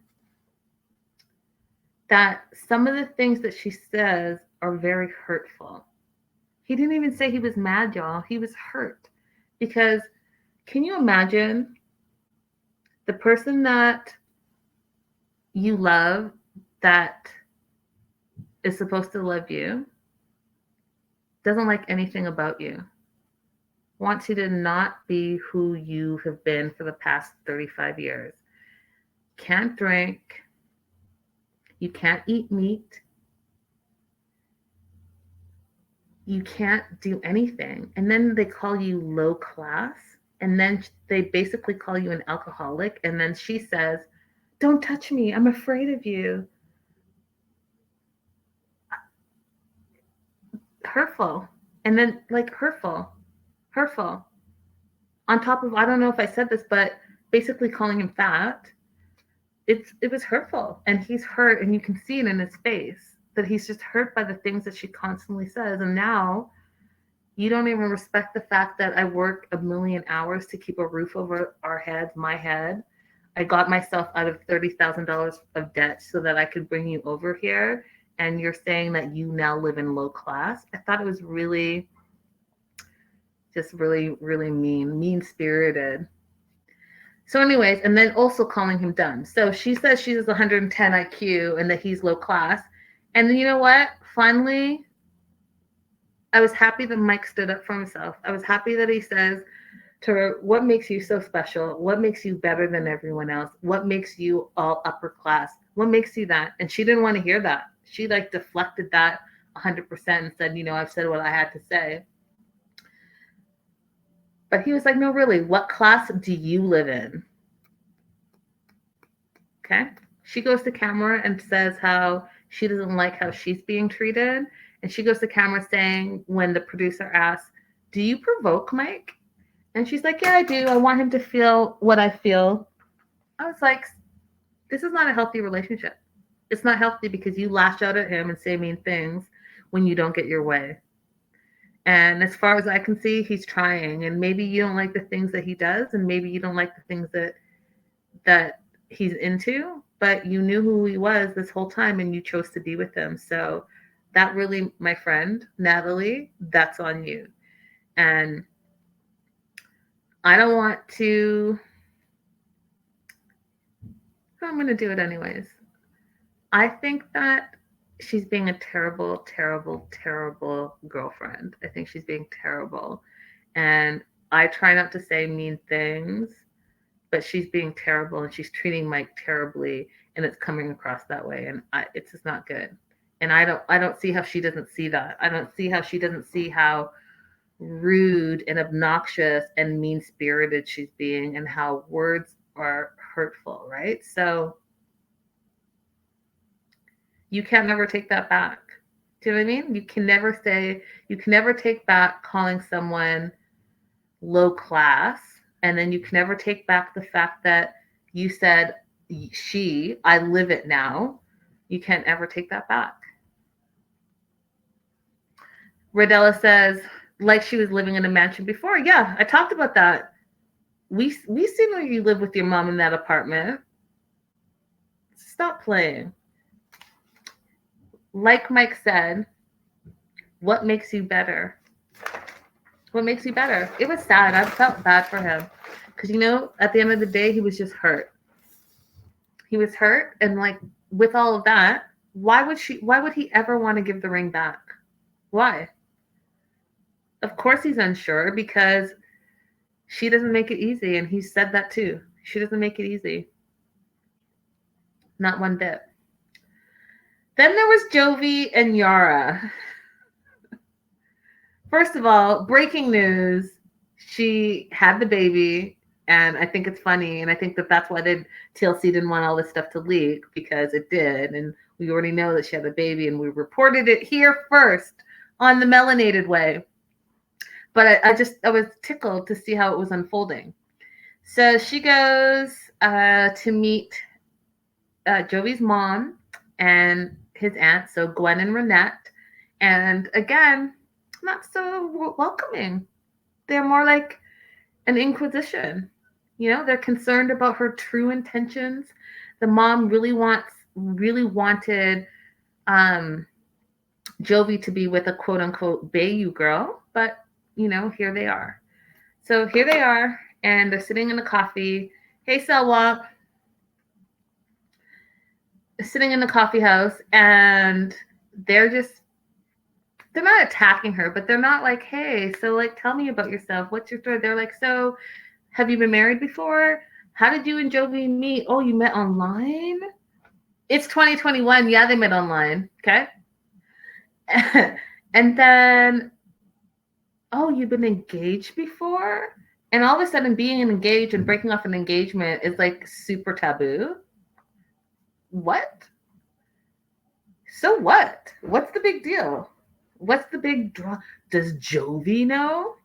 that some of the things that she says are very hurtful. He didn't even say he was mad, y'all. He was hurt. Because can you imagine the person that you love that is supposed to love you doesn't like anything about you, wants you to not be who you have been for the past 35 years, can't drink, you can't eat meat, you can't do anything. And then they call you low class. And then they basically call you an alcoholic. And then she says, don't touch me. I'm afraid of you. Hurtful. And then, like, hurtful. Hurtful. On top of, I don't know if I said this, but basically calling him fat. It was hurtful. And he's hurt. And you can see it in his face that he's just hurt by the things that she constantly says. And now you don't even respect the fact that I work a million hours to keep a roof over our heads, my head. I got myself out of $30,000 of debt so that I could bring you over here. And you're saying that you now live in low class. I thought it was really, just really, really mean spirited. So, anyways, and then also calling him dumb. So she says she's 110 IQ and that he's low class. And then you know what? Finally, I was happy that Mike stood up for himself. I was happy that he says to her, what makes you so special? What makes you better than everyone else? What makes you all upper class? What makes you that? And she didn't want to hear that. She like deflected that 100% and said, you know, I've said what I had to say. But he was like, no, really, what class do you live in? Okay. She goes to camera and says how she doesn't like how she's being treated. And she goes to camera saying, when the producer asks, do you provoke Mike? And she's like, yeah, I do. I want him to feel what I feel. I was like, this is not a healthy relationship. It's not healthy because you lash out at him and say mean things when you don't get your way. And as far as I can see, he's trying. And maybe you don't like the things that he does, and maybe you don't like the things that he's into, but you knew who he was this whole time and you chose to be with him. So that really, my friend, Natalie, that's on you. And I don't want to, I'm going to do it anyways. I think that she's being a terrible, terrible, terrible girlfriend. I think she's being terrible. And I try not to say mean things, but she's being terrible and she's treating Mike terribly, and it's coming across that way. And it's just not good. And I don't see how she doesn't see that. I don't see how she doesn't see how rude and obnoxious and mean-spirited she's being and how words are hurtful, right? So you can never take that back. Do you know what I mean? You can never take back calling someone low class, and then you can never take back the fact that you said I live it now. You can't ever take that back. Rodella says, like she was living in a mansion before. Yeah, I talked about that. We seen where you live with your mom in that apartment. Stop playing. Like Mike said, what makes you better? What makes you better? It was sad. I felt bad for him. Because, you know, at the end of the day, he was just hurt. He was hurt. And, like, with all of that, why would he ever want to give the ring back? Why? Of course he's unsure because she doesn't make it easy, and he said that too. She doesn't make it easy. Not one bit. Then there was Jovi and Yara. First of all, breaking news, she had the baby, and I think it's funny, and I think that that's why TLC didn't want all this stuff to leak, because it did, and we already know that she had a baby, and we reported it here first on the Melanated way. But I was tickled to see how it was unfolding. So she goes to meet Jovi's mom and his aunt, so Gwen and Renette, and again, not so welcoming. They're more like an inquisition. They're concerned about her true intentions. The mom really wanted Jovi to be with a quote unquote Bayou girl, but here they are. So here they are, and they're sitting in a coffee. Hey, Selwa. Sitting in the coffee house, and they're not attacking her, but they're not like, hey, so like, tell me about yourself. What's your story? They're like, so have you been married before? How did you and Jovi meet? Oh, you met online? It's 2021. Yeah, they met online. Okay. And then, oh, you've been engaged before? And all of a sudden being engaged and breaking off an engagement is like super taboo. What? So what? What's the big deal? What's the big draw? Does Jovi know?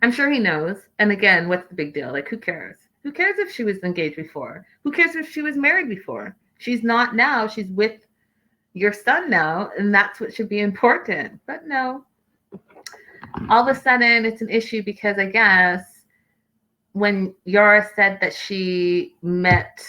I'm sure he knows. And again, what's the big deal? Like, who cares? Who cares if she was engaged before? Who cares if she was married before? She's not now. She's with your son now, and that's what should be important. But no. All of a sudden, it's an issue because I guess when Yara said that she met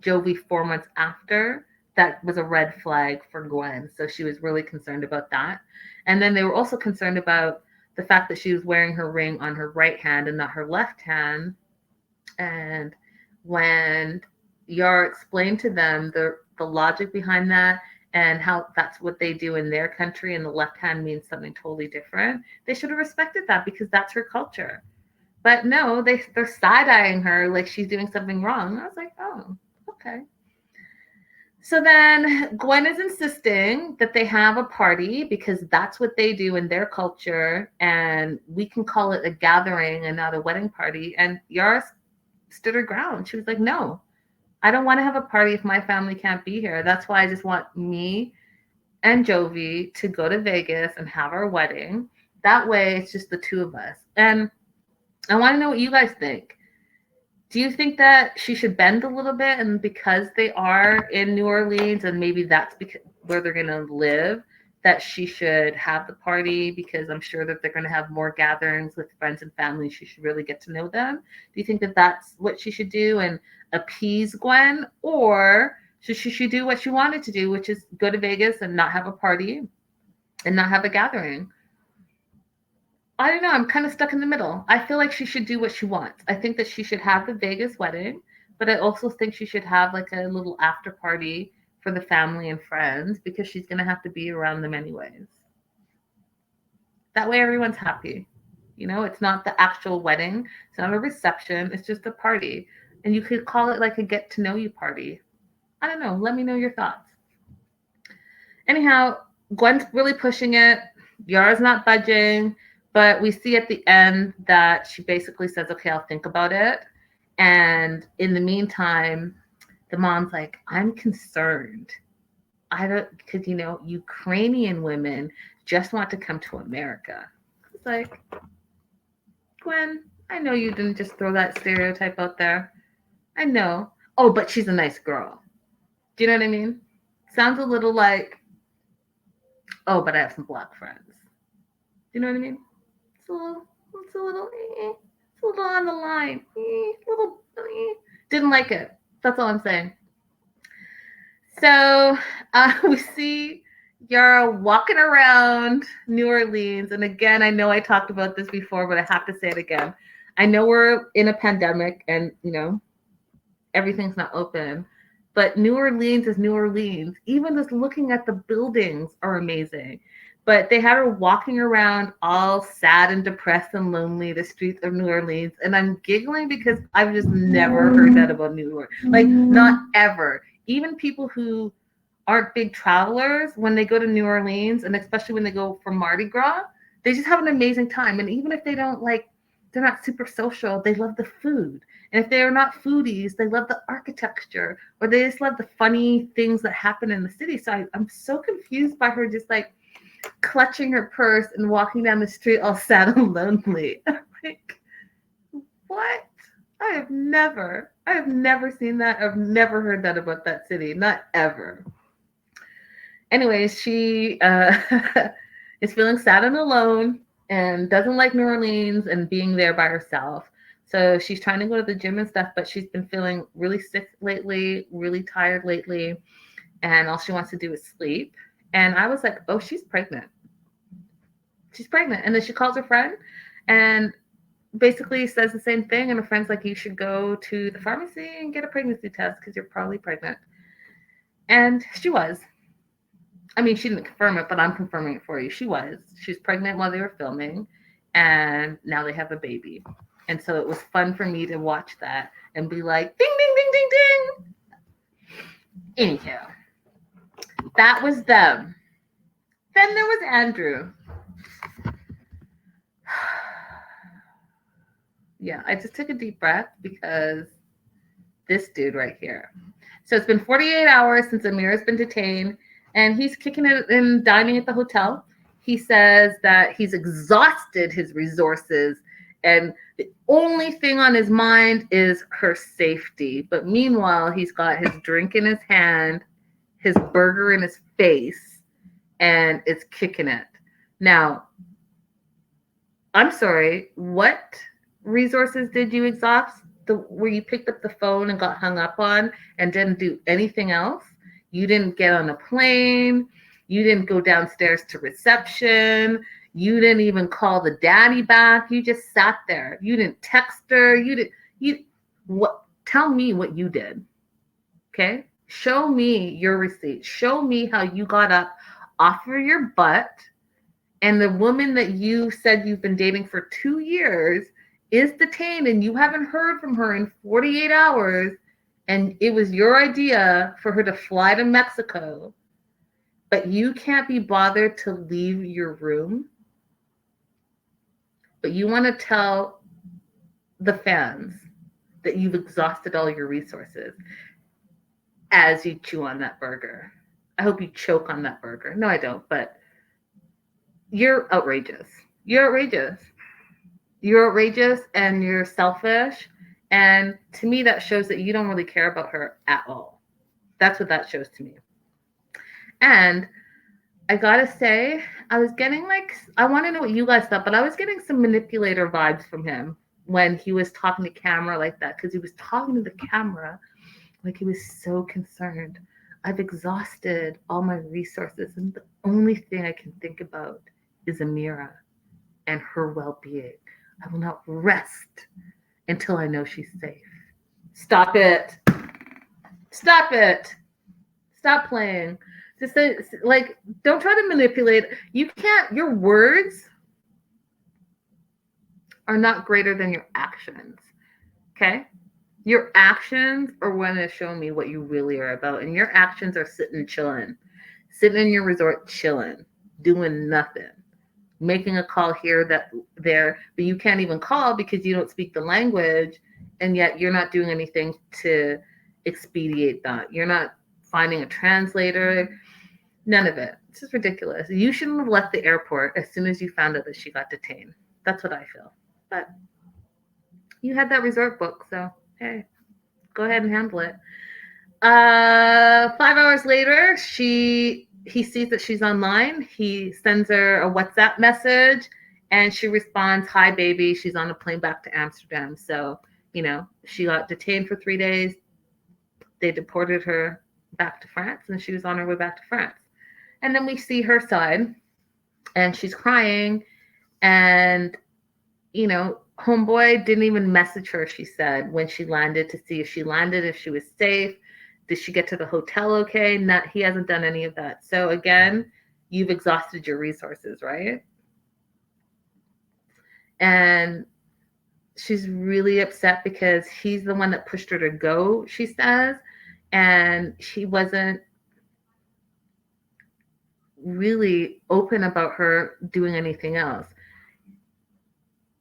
Jovi 4 months after, that was a red flag for Gwen. So she was really concerned about that. And then they were also concerned about the fact that she was wearing her ring on her right hand and not her left hand. And when Yara explained to them the logic behind that and how that's what they do in their country and the left hand means something totally different, they should have respected that because that's her culture. But no, they're side-eyeing her like she's doing something wrong. I was like, oh, okay. So then Gwen is insisting that they have a party because that's what they do in their culture, and we can call it a gathering and not a wedding party. And Yara stood her ground. She was like, no, I don't want to have a party if my family can't be here. That's why I just want me and Jovi to go to Vegas and have our wedding. That way it's just the two of us. And I want to know what you guys think. Do you think that she should bend a little bit, and because they are in New Orleans and maybe that's where they're going to live, that she should have the party because I'm sure that they're going to have more gatherings with friends and family. She should really get to know them. Do you think that that's what she should do and appease Gwen, or should she do what she wanted to do, which is go to Vegas and not have a party and not have a gathering? I don't know. I'm kind of stuck in the middle. I feel like she should do what she wants. I think that she should have the Vegas wedding, but I also think she should have like a little after party for the family and friends because she's going to have to be around them anyways. That way everyone's happy. It's not the actual wedding. It's not a reception. It's just a party. And you could call it like a get to know you party. I don't know. Let me know your thoughts. Anyhow, Gwen's really pushing it. Yara's not budging. But we see at the end that she basically says, okay, I'll think about it. And in the meantime, the mom's like, I'm concerned. Because, Ukrainian women just want to come to America. It's like, Gwen, I know you didn't just throw that stereotype out there. I know. Oh, but she's a nice girl. Do you know what I mean? Sounds a little like, oh, but I have some black friends. Do you know what I mean? It's a little on the line. Didn't like it. That's all I'm saying. So we see Yara walking around New Orleans. And again, I know I talked about this before, but I have to say it again. I know we're in a pandemic and, everything's not open. But New Orleans is New Orleans. Even just looking at the buildings are amazing. But they had her walking around all sad and depressed and lonely, the streets of New Orleans. And I'm giggling because I've just never heard that about New Orleans. Like, not ever. Even people who aren't big travelers, when they go to New Orleans, and especially when they go for Mardi Gras, they just have an amazing time. And even if they don't like, they're not super social, they love the food. And if they're not foodies, they love the architecture, or they just love the funny things that happen in the city. So I'm so confused by her just like clutching her purse and walking down the street all sad and lonely. I'm like, what? I have never seen that. I've never heard that about that city. Not ever. Anyways, she is feeling sad and alone and doesn't like New Orleans and being there by herself. So she's trying to go to the gym and stuff, but she's been feeling really sick lately, really tired lately, and all she wants to do is sleep. And I was like, oh, she's pregnant. She's pregnant. And then she calls her friend and basically says the same thing. And her friend's like, you should go to the pharmacy and get a pregnancy test because you're probably pregnant. And she was. I mean, she didn't confirm it, but I'm confirming it for you. She was. She's pregnant while they were filming, and now they have a baby. And so it was fun for me to watch that and be like, ding, ding, ding, ding, ding. Anyhow, that was them. Then there was Andrew. Yeah, I just took a deep breath because this dude right here. So it's been 48 hours since Amira's been detained, and he's kicking it and dining at the hotel. He says that he's exhausted his resources, and the only thing on his mind is her safety. But meanwhile, he's got his drink in his hand, his burger in his face, and it's kicking it. Now, I'm sorry, what resources did you exhaust? Where you picked up the phone and got hung up on and didn't do anything else? You didn't get on a plane. You didn't go downstairs to reception. You didn't even call the daddy back. You just sat there. You didn't text her. What? Tell me what you did. Okay? Show me your receipt. Show me how you got up off of your butt, and the woman that you said you've been dating for 2 years is detained and you haven't heard from her in 48 hours, and it was your idea for her to fly to Mexico, but you can't be bothered to leave your room, but you want to tell the fans that you've exhausted all your resources as you chew on that burger. I hope you choke on that burger. No, I don't, but you're outrageous. You're outrageous. You're outrageous and you're selfish. And to me, that shows that you don't really care about her at all. That's what that shows to me. And I gotta say, I was getting I want to know what you guys thought, but I was getting some manipulator vibes from him when he was talking to camera like that, because he was talking to the camera like he was so concerned. I've exhausted all my resources, and the only thing I can think about is Amira and her well-being. I will not rest until I know she's safe. Stop it. Stop it. Stop playing. Just say, don't try to manipulate. You can't, your words are not greater than your actions. Okay? Your actions are going to show me what you really are about. And your actions are sitting in your resort chilling, doing nothing, making a call here, there, but you can't even call because you don't speak the language, and yet you're not doing anything to expedite that. You're not finding a translator. None of it. It's just ridiculous. You shouldn't have left the airport as soon as you found out that she got detained. That's what I feel. But you had that resort book, so hey, go ahead and handle it. 5 hours later, he sees that she's online. He sends her a WhatsApp message, and she responds, "Hi, baby." She's on a plane back to Amsterdam. So, she got detained for 3 days. They deported her back to France, and she was on her way back to France. And then we see her side, and she's crying, and, homeboy didn't even message her, she said, when she landed, to see if she landed, if she was safe. Did she get to the hotel okay? He hasn't done any of that. So again, you've exhausted your resources, right? And she's really upset because he's the one that pushed her to go, she says, and she wasn't really open about her doing anything else.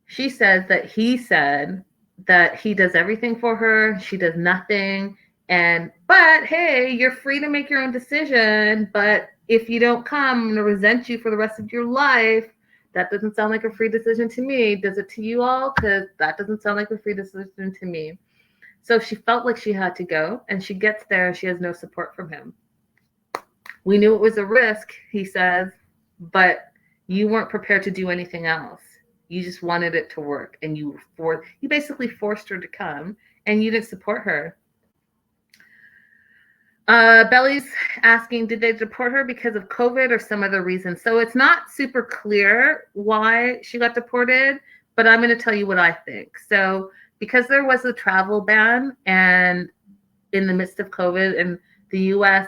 She says that he said that he does everything for her, she does nothing, but hey, you're free to make your own decision, but if you don't come, I'm going to resent you for the rest of your life. That doesn't sound like a free decision to me. Does it to you all? Because that doesn't sound like a free decision to me. So she felt like she had to go, and she gets there and she has no support from him. We knew it was a risk, he says, but you weren't prepared to do anything else. You just wanted it to work, and you basically forced her to come, and you didn't support her. Belly's asking, did they deport her because of COVID or some other reason? So it's not super clear why she got deported, but I'm going to tell you what I think. So because there was a travel ban, and in the midst of COVID, and the U.S.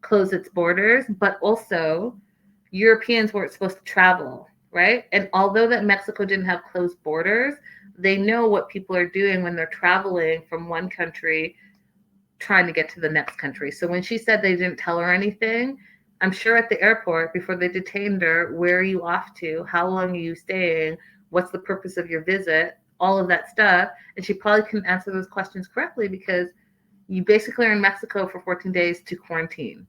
closed its borders, but also Europeans weren't supposed to travel, right? And although that Mexico didn't have closed borders, they know what people are doing when they're traveling from one country trying to get to the next country. So when she said they didn't tell her anything, I'm sure at the airport before they detained her, where are you off to? How long are you staying? What's the purpose of your visit? All of that stuff. And she probably couldn't answer those questions correctly because you basically are in Mexico for 14 days to quarantine.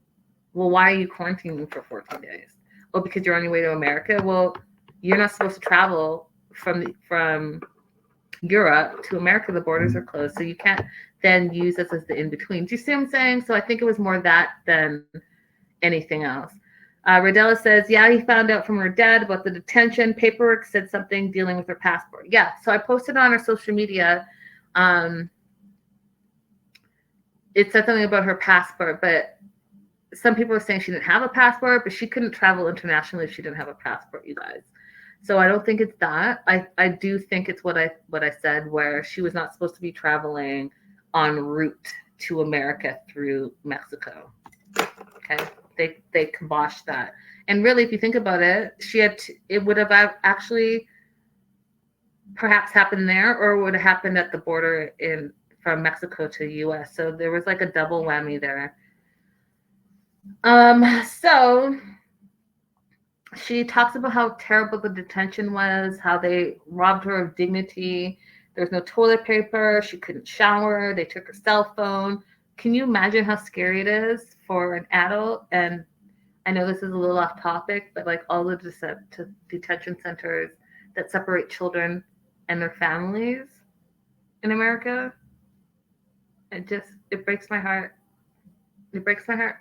Well, why are you quarantining for 14 days? Well, because you're on your way to America. Well, you're not supposed to travel from Europe to America. The borders are closed, so you can't then use this as the in-between. Do you see what I'm saying? So I think it was more that than anything else. Rodella says, yeah, he found out from her dad about the detention. Paperwork said something dealing with her passport. Yeah, so I posted on her social media. It said something about her passport, but some people are saying she didn't have a passport, but she couldn't travel internationally if she didn't have a passport, you guys. So I don't think it's that. I do think it's what I said, where she was not supposed to be traveling en route to America through Mexico. Okay, they kiboshed that. And really, if you think about it, it would have actually perhaps happened there, or it would have happened at the border from Mexico to U.S. So there was like a double whammy there. So she talks about how terrible the detention was, how they robbed her of dignity. There's no toilet paper. She couldn't shower. They took her cell phone. Can you imagine how scary it is for an adult? And I know this is a little off topic, but like all the detention centers that separate children and their families in America, it breaks my heart. It breaks my heart.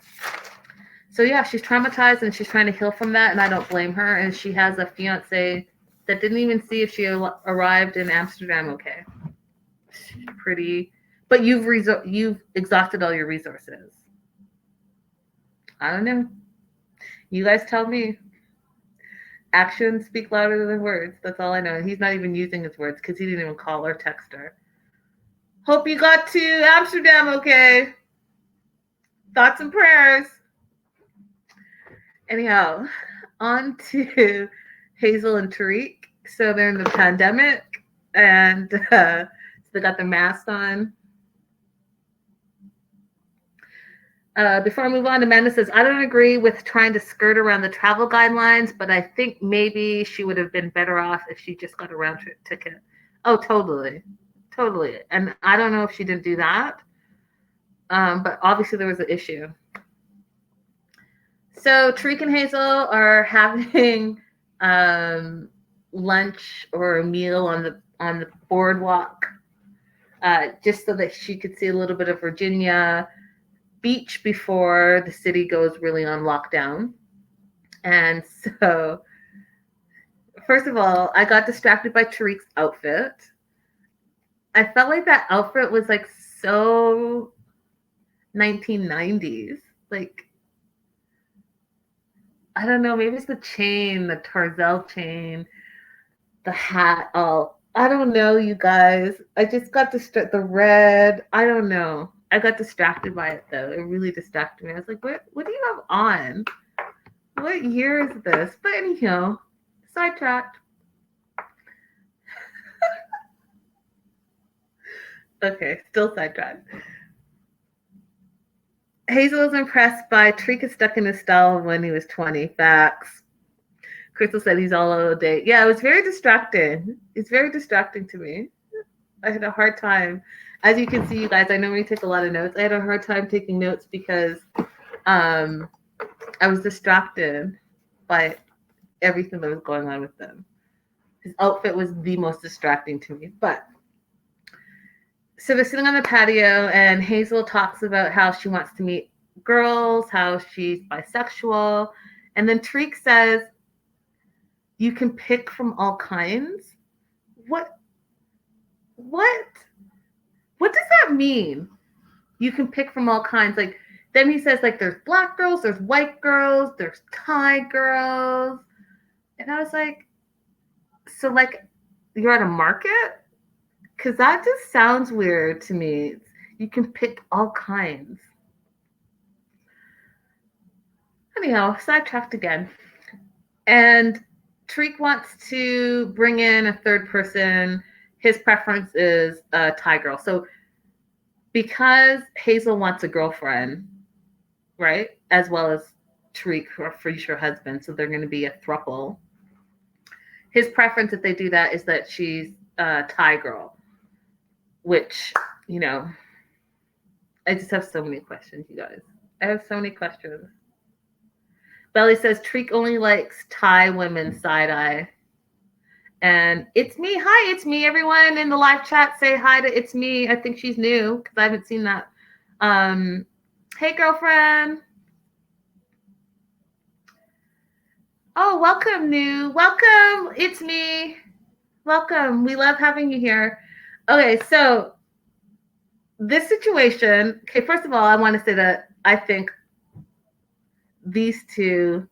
So yeah, she's traumatized and she's trying to heal from that, and I don't blame her. And she has a fiance that didn't even see if she arrived in Amsterdam okay. Pretty, but you've exhausted all your resources. I don't know. You guys tell me. Actions speak louder than words. That's all I know. And he's not even using his words because he didn't even call or text her. Hope you got to Amsterdam okay. Thoughts and prayers. Anyhow, on to Hazel and Tarik. So they're in the pandemic, and so they got their masks on. Before I move on, Amanda says, I don't agree with trying to skirt around the travel guidelines, but I think maybe she would have been better off if she just got a round trip ticket. Oh, totally. Totally. And I don't know if she didn't do that, but obviously there was an issue. So Tarik and Hazel are having lunch or a meal on the boardwalk, just so that she could see a little bit of Virginia Beach before the city goes really on lockdown. And so, first of all, I got distracted by Tarik's outfit. I felt like that outfit was like so 1990s. Like, I don't know, maybe it's the chain, the Tarzell chain, the hat. Oh, I don't know, you guys. I just got the red. I don't know. I got distracted by it though. It really distracted me. I was like, what do you have on? What year is this? But anyhow, sidetracked. Okay, still sidetracked. Hazel was impressed by Tarik is stuck in his style when he was 20. Facts. Crystal said he's all out of date. Yeah, it was very distracting. It's very distracting to me. I had a hard time. As you can see, you guys, I normally take a lot of notes. I had a hard time taking notes because I was distracted by everything that was going on with them. His outfit was the most distracting to me. But so they're sitting on the patio, and Hazel talks about how she wants to meet girls, how she's bisexual. And then Tarik says, you can pick from all kinds. What? What? What does that mean? You can pick from all kinds. Like, then he says, like, there's black girls, there's white girls, there's Thai girls. And I was like, so, like, you're at a market? Because that just sounds weird to me. You can pick all kinds. Anyhow, sidetracked again. And Tarik wants to bring in a third person. His preference is a Thai girl. So because Hazel wants a girlfriend, right, as well as Tarik, her future husband, so they're going to be a throuple. His preference, if they do that, is that she's a Thai girl, which, you know, I just have so many questions, you guys. I have so many questions. Belly says Tarik only likes Thai women side-eye. And it's me. Hi, it's me. Everyone in the live chat, say hi to it's me. I think she's new because I haven't seen that. Hey, girlfriend. Oh, welcome, new. Welcome. It's me. Welcome. We love having you here. Okay, so this situation. Okay, first of all, I want to say that I think these two.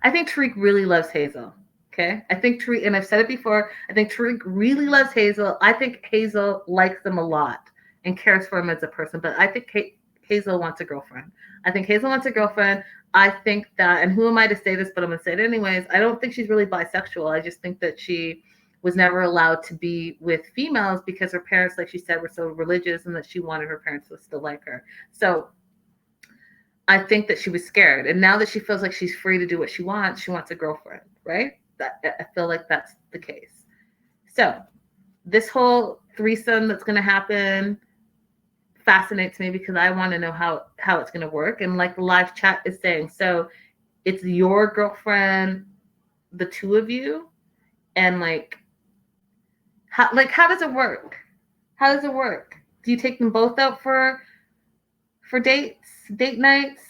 I think Tarik really loves Hazel. Okay, I think Tarik, and I've said it before, I think Tarik really loves Hazel. I think Hazel likes him a lot and cares for him as a person, but I think Hazel wants a girlfriend. I think Hazel wants a girlfriend. I think that, and who am I to say this, but I'm going to say it anyways, I don't think she's really bisexual. I just think that she was never allowed to be with females because her parents, like she said, were so religious and that she wanted her parents to still like her. So I think that she was scared. And now that she feels like she's free to do what she wants a girlfriend, right? I feel like that's the case. So this whole threesome that's going to happen fascinates me because I want to know how it's going to work. And like the live chat is saying, so it's your girlfriend, the two of you, and like how does it work? How does it work? Do you take them both out for date nights?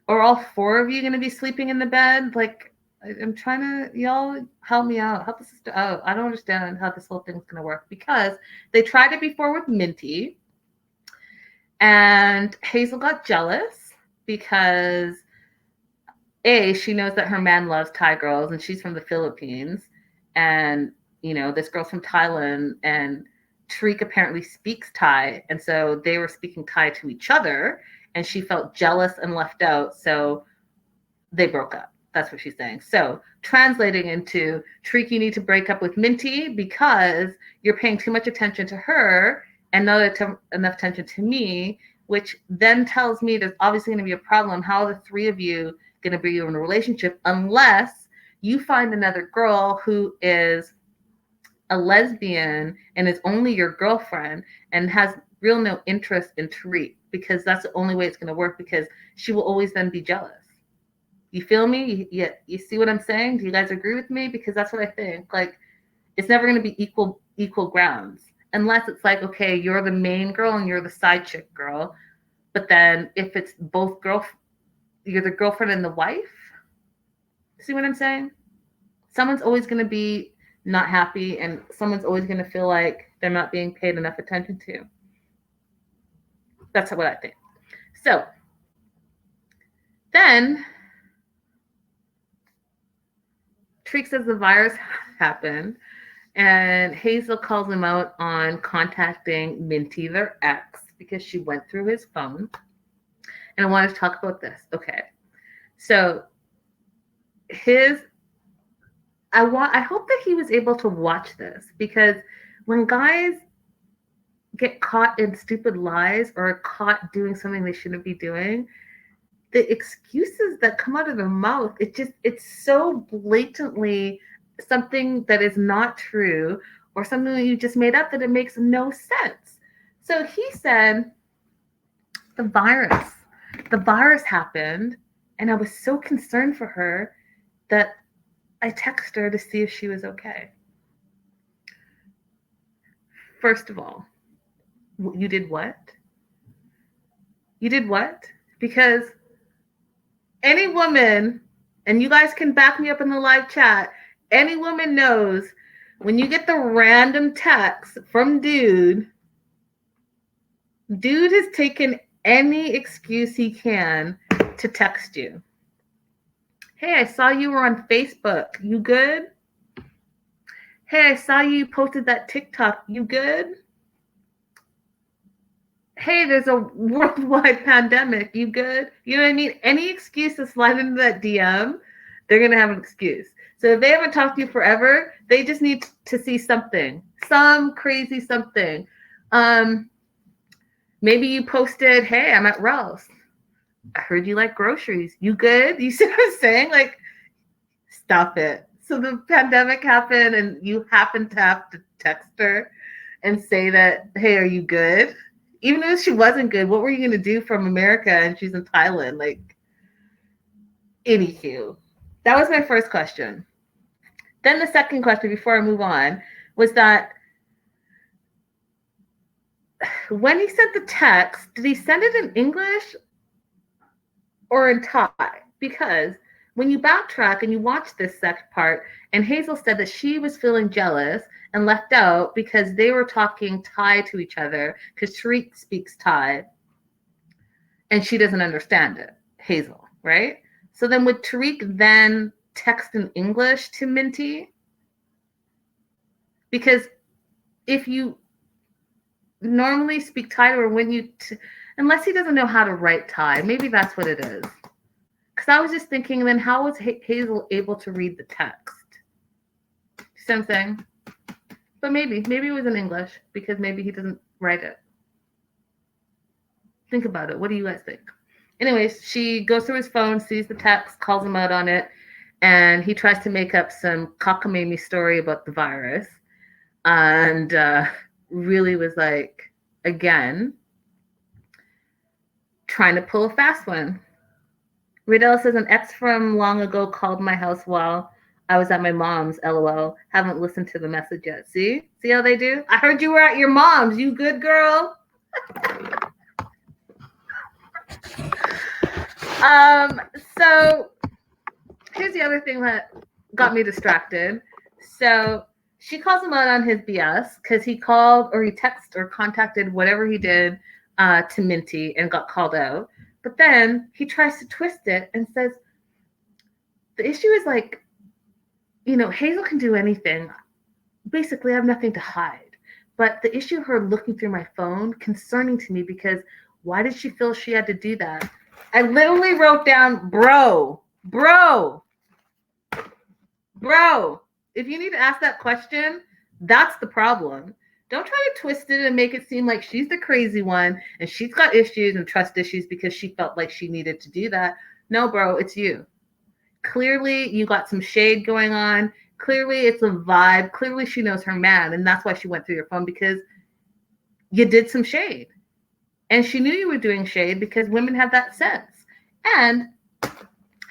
Or all four of you going to be sleeping in the bed? Like, I'm trying to, y'all help me out. Help the sister out. I don't understand how this whole thing's going to work because they tried it before with Minty and Hazel got jealous because she knows that her man loves Thai girls and she's from the Philippines. And, you know, this girl's from Thailand and Tarik apparently speaks Thai. And so they were speaking Thai to each other and she felt jealous and left out. So they broke up. That's what she's saying. So translating into Tarik, you need to break up with Minty because you're paying too much attention to her and not enough attention to me, which then tells me there's obviously going to be a problem. How are the three of you going to be in a relationship unless you find another girl who is a lesbian and is only your girlfriend and has real no interest in Tarik, because that's the only way it's going to work, because she will always then be jealous. You feel me? You see what I'm saying? Do you guys agree with me? Because that's what I think. Like, it's never going to be equal grounds unless it's like, okay, you're the main girl and you're the side chick girl. But then if it's both you're the girlfriend and the wife. See what I'm saying? Someone's always going to be not happy and someone's always going to feel like they're not being paid enough attention to. That's what I think. So then Tarik says the virus happened, and Hazel calls him out on contacting Minty, their ex, because she went through his phone. And I wanted to talk about this. Okay. So I hope that he was able to watch this, because when guys get caught in stupid lies or caught doing something they shouldn't be doing, the excuses that come out of their mouth, it's so blatantly something that is not true, or something that you just made up, that it makes no sense. So he said the virus the virus happened, and I was so concerned for her that I texted her to see if she was okay. First of all, you did what? You did what? Because any woman, and you guys can back me up in the live chat, any woman knows when you get the random text from dude has taken any excuse he can to text you. Hey, I saw you were on Facebook. You good? Hey, I saw you posted that TikTok. You good? Hey, there's a worldwide pandemic. You good? You know what I mean? Any excuse to slide into that DM, they're going to have an excuse. So if they haven't talked to you forever, they just need to see something, some crazy something. Maybe you posted, hey, I'm at Ralph's. I heard you like groceries. You good? You see what I'm saying? Like, stop it. So the pandemic happened and you happen to have to text her and say that, hey, are you good? Even if she wasn't good, what were you going to do from America and she's in Thailand? Like, anywho, that was my first question. Then the second question, before I move on, was that when he sent the text, did he send it in English or in Thai? Because when you backtrack and you watch this second part, and Hazel said that she was feeling jealous and left out because they were talking Thai to each other, because Tarik speaks Thai and she doesn't understand it, Hazel, right? So then would Tarik then text in English to Minty? Because if you normally speak Thai, or when you, unless he doesn't know how to write Thai, maybe that's what it is. Because I was just thinking, then how was Hazel able to read the text? See what I'm saying? But maybe it was in English, because maybe he doesn't write it. Think about it. What do you guys think? Anyways, she goes through his phone, sees the text, calls him out on it, and he tries to make up some cockamamie story about the virus. And really was like, again, trying to pull a fast one. Riddell says, an ex from long ago called my house while I was at my mom's, LOL. Haven't listened to the message yet. See how they do? I heard you were at your mom's. You good, girl? So here's the other thing that got me distracted. So she calls him out on his BS because he called, or he texted or contacted, whatever he did, to Minty and got called out. But then he tries to twist it and says, the issue is like, Hazel can do anything. Basically, I have nothing to hide. But the issue of her looking through my phone, concerning to me, because why did she feel she had to do that? I literally wrote down, bro. If you need to ask that question, that's the problem. Don't try to twist it and make it seem like she's the crazy one and she's got issues and trust issues because she felt like she needed to do that. No, bro, it's you. Clearly, you got some shade going on. Clearly, it's a vibe. Clearly, she knows her man, and that's why she went through your phone, because you did some shade. And she knew you were doing shade because women have that sense. And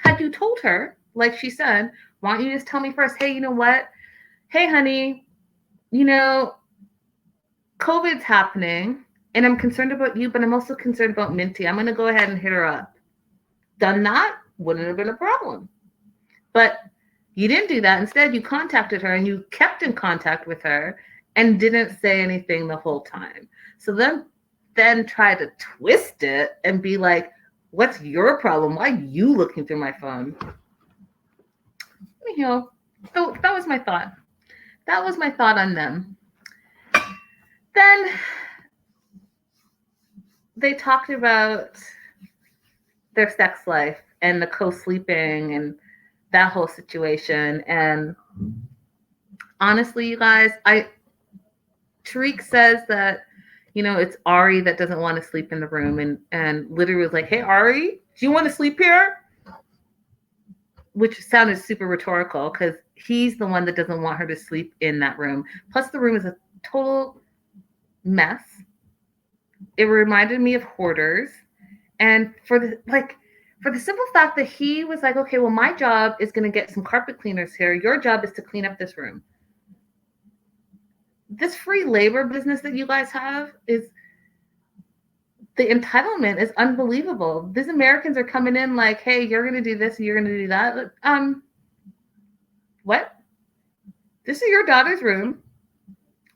had you told her, like she said, why don't you just tell me first, hey, you know what? Hey, honey, COVID's happening, and I'm concerned about you, but I'm also concerned about Minty. I'm going to go ahead and hit her up. Done that, wouldn't have been a problem. But you didn't do that. Instead, you contacted her, and you kept in contact with her and didn't say anything the whole time. So then try to twist it and be like, what's your problem? Why are you looking through my phone? So that was my thought. That was my thought on them. Then they talked about their sex life and the co-sleeping and that whole situation. And honestly, you guys, Tarik says that, it's Ari that doesn't want to sleep in the room, and literally was like, "Hey Ari, do you want to sleep here?" Which sounded super rhetorical because he's the one that doesn't want her to sleep in that room. Plus, the room is a total mess. It reminded me of Hoarders, and for the simple fact that he was like, "Okay, well, my job is going to get some carpet cleaners here. Your job is to clean up this room." This free labor business that you guys have is the entitlement is unbelievable. These Americans are coming in like, "Hey, you're going to do this and you're going to do that." What? This is your daughter's room.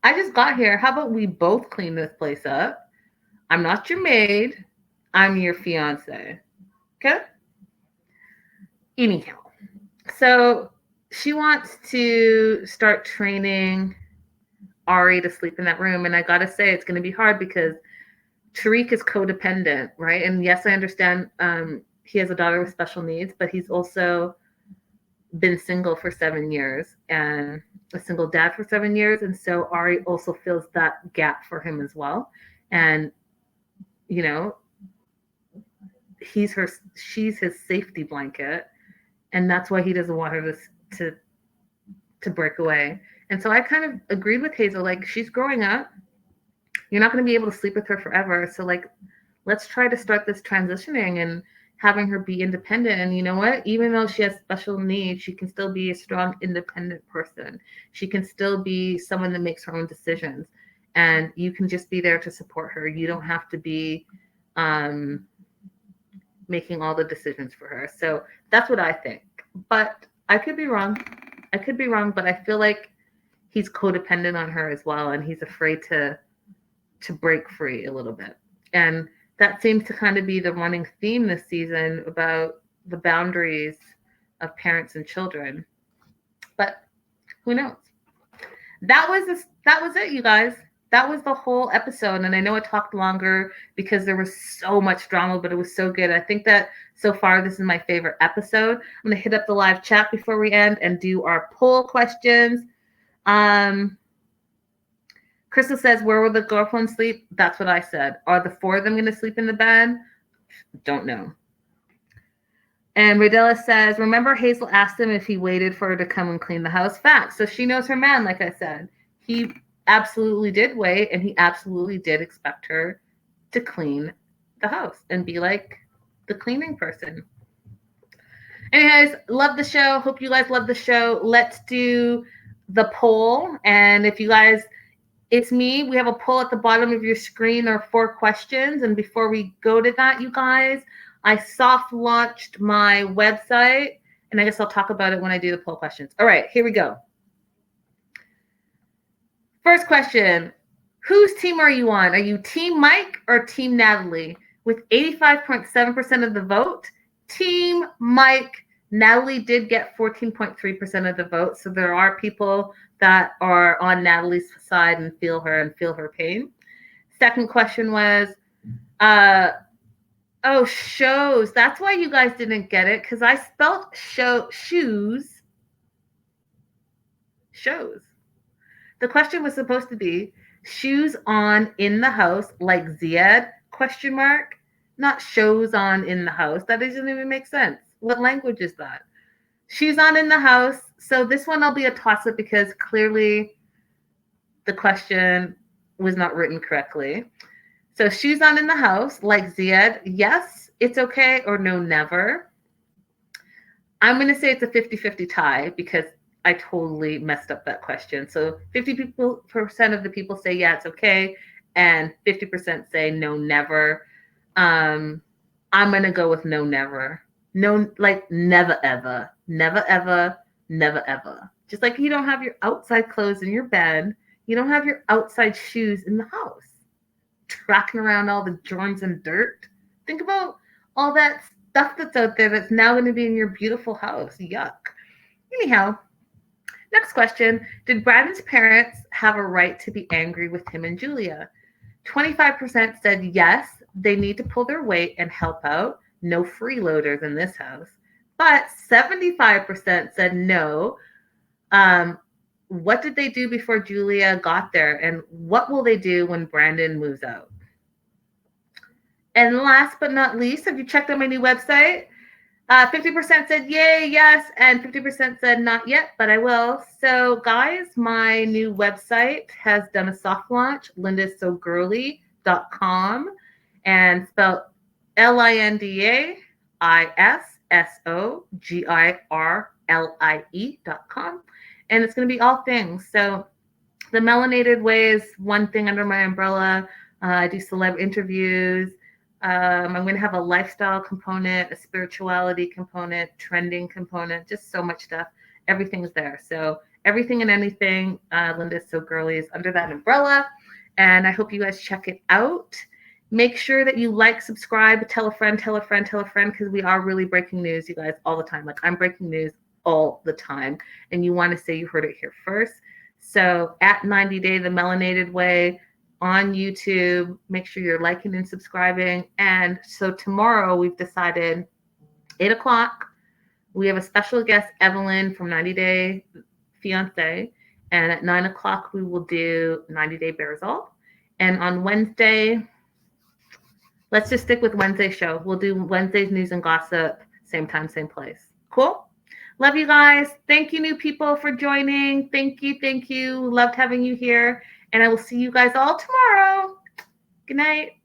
I just got here. How about we both clean this place up? I'm not your maid. I'm your fiance. Okay? Anyhow. So she wants to start training Ari to sleep in that room. And I got to say, it's going to be hard because Tarik is codependent, right? And yes, I understand he has a daughter with special needs, but he's also been single for 7 years and a single dad for 7 years. And so Ari also fills that gap for him as well. And, she's his safety blanket. And that's why he doesn't want her to break away. And so I kind of agreed with Hazel, like, she's growing up. You're not going to be able to sleep with her forever. So, like, let's try to start this transitioning and having her be independent. And you know what? Even though she has special needs, she can still be a strong, independent person. She can still be someone that makes her own decisions. And you can just be there to support her. You don't have to be making all the decisions for her. So that's what I think. But I could be wrong. But I feel like he's codependent on her as well. And he's afraid to break free a little bit. And that seems to kind of be the running theme this season about the boundaries of parents and children. But who knows? That was it, you guys. That was the whole episode. And I know it talked longer because there was so much drama, but it was so good. I think that so far this is my favorite episode. I'm going to hit up the live chat before we end and do our poll questions. Crystal says, "Where will the girlfriends sleep?" That's what I said. Are the 4 of them going to sleep in the bed? Don't know. And Radella says, "Remember Hazel asked him if he waited for her to come and clean the house?" Facts. So she knows her man, like I said. He absolutely did wait, and he absolutely did expect her to clean the house and be like the cleaning person. Anyways, love the show. Hope you guys love the show. Let's do the poll. And if you guys... It's me. We have a poll at the bottom of your screen. There are 4 questions. And before we go to that, you guys, I soft launched my website. And I guess I'll talk about it when I do the poll questions. All right, here we go. First question. Whose team are you on? Are you Team Mike or Team Natalie? With 85.7% of the vote, Team Mike. Natalie did get 14.3% of the vote. So there are people that are on Natalie's side and feel her pain. Second question was, shows. That's why you guys didn't get it, because I spelled shoes. Shows. The question was supposed to be shoes on in the house like Zied, ? Not shows on in the house. That doesn't even make sense. What language is that? Shoes on in the house. So this one will be a toss-up because clearly the question was not written correctly. So shoes on in the house, like Zied, yes, it's okay, or no, never. I'm going to say it's a 50-50 tie because I totally messed up that question. So 50% of the people say, yeah, it's okay, and 50% say no, never. I'm going to go with no, never. No, like never, ever. Never, ever. Never, ever. Just like you don't have your outside clothes in your bed, you don't have your outside shoes in the house. Tracking around all the germs and dirt. Think about all that stuff that's out there that's now going to be in your beautiful house. Yuck. Anyhow, next question. Did Brandon's parents have a right to be angry with him and Julia? 25% said yes, they need to pull their weight and help out. No freeloaders in this house. But 75% said no. What did they do before Julia got there? And what will they do when Brandon moves out? And last but not least, have you checked out my new website? 50% said yay, yes, and 50% said not yet, but I will. So, guys, my new website has done a soft launch, lindasogirly.com, and spelled LINDAISSOGIRLIE.com. And it's going to be all things. So, the Melanated Way is one thing under my umbrella. I do celeb interviews. I'm going to have a lifestyle component, a spirituality component, trending component, just so much stuff. Everything's there. So everything and anything, Linda's So Girly is under that umbrella. And I hope you guys check it out. Make sure that you like, subscribe, tell a friend, because we are really breaking news, you guys, all the time. Like I'm breaking news all the time. And you want to say you heard it here first. So at 90 Day, The Melanated Way, on YouTube. Make sure you're liking and subscribing. And so tomorrow we've decided 8 o'clock, we have a special guest, Evelyn from 90 Day Fiancé. And at 9 o'clock, we will do 90 Day Bearzall. And on Wednesday, let's just stick with Wednesday's show. We'll do Wednesday's news and gossip, same time, same place. Cool? Love you guys. Thank you, new people, for joining. Thank you. Thank you. Loved having you here. And I will see you guys all tomorrow. Good night.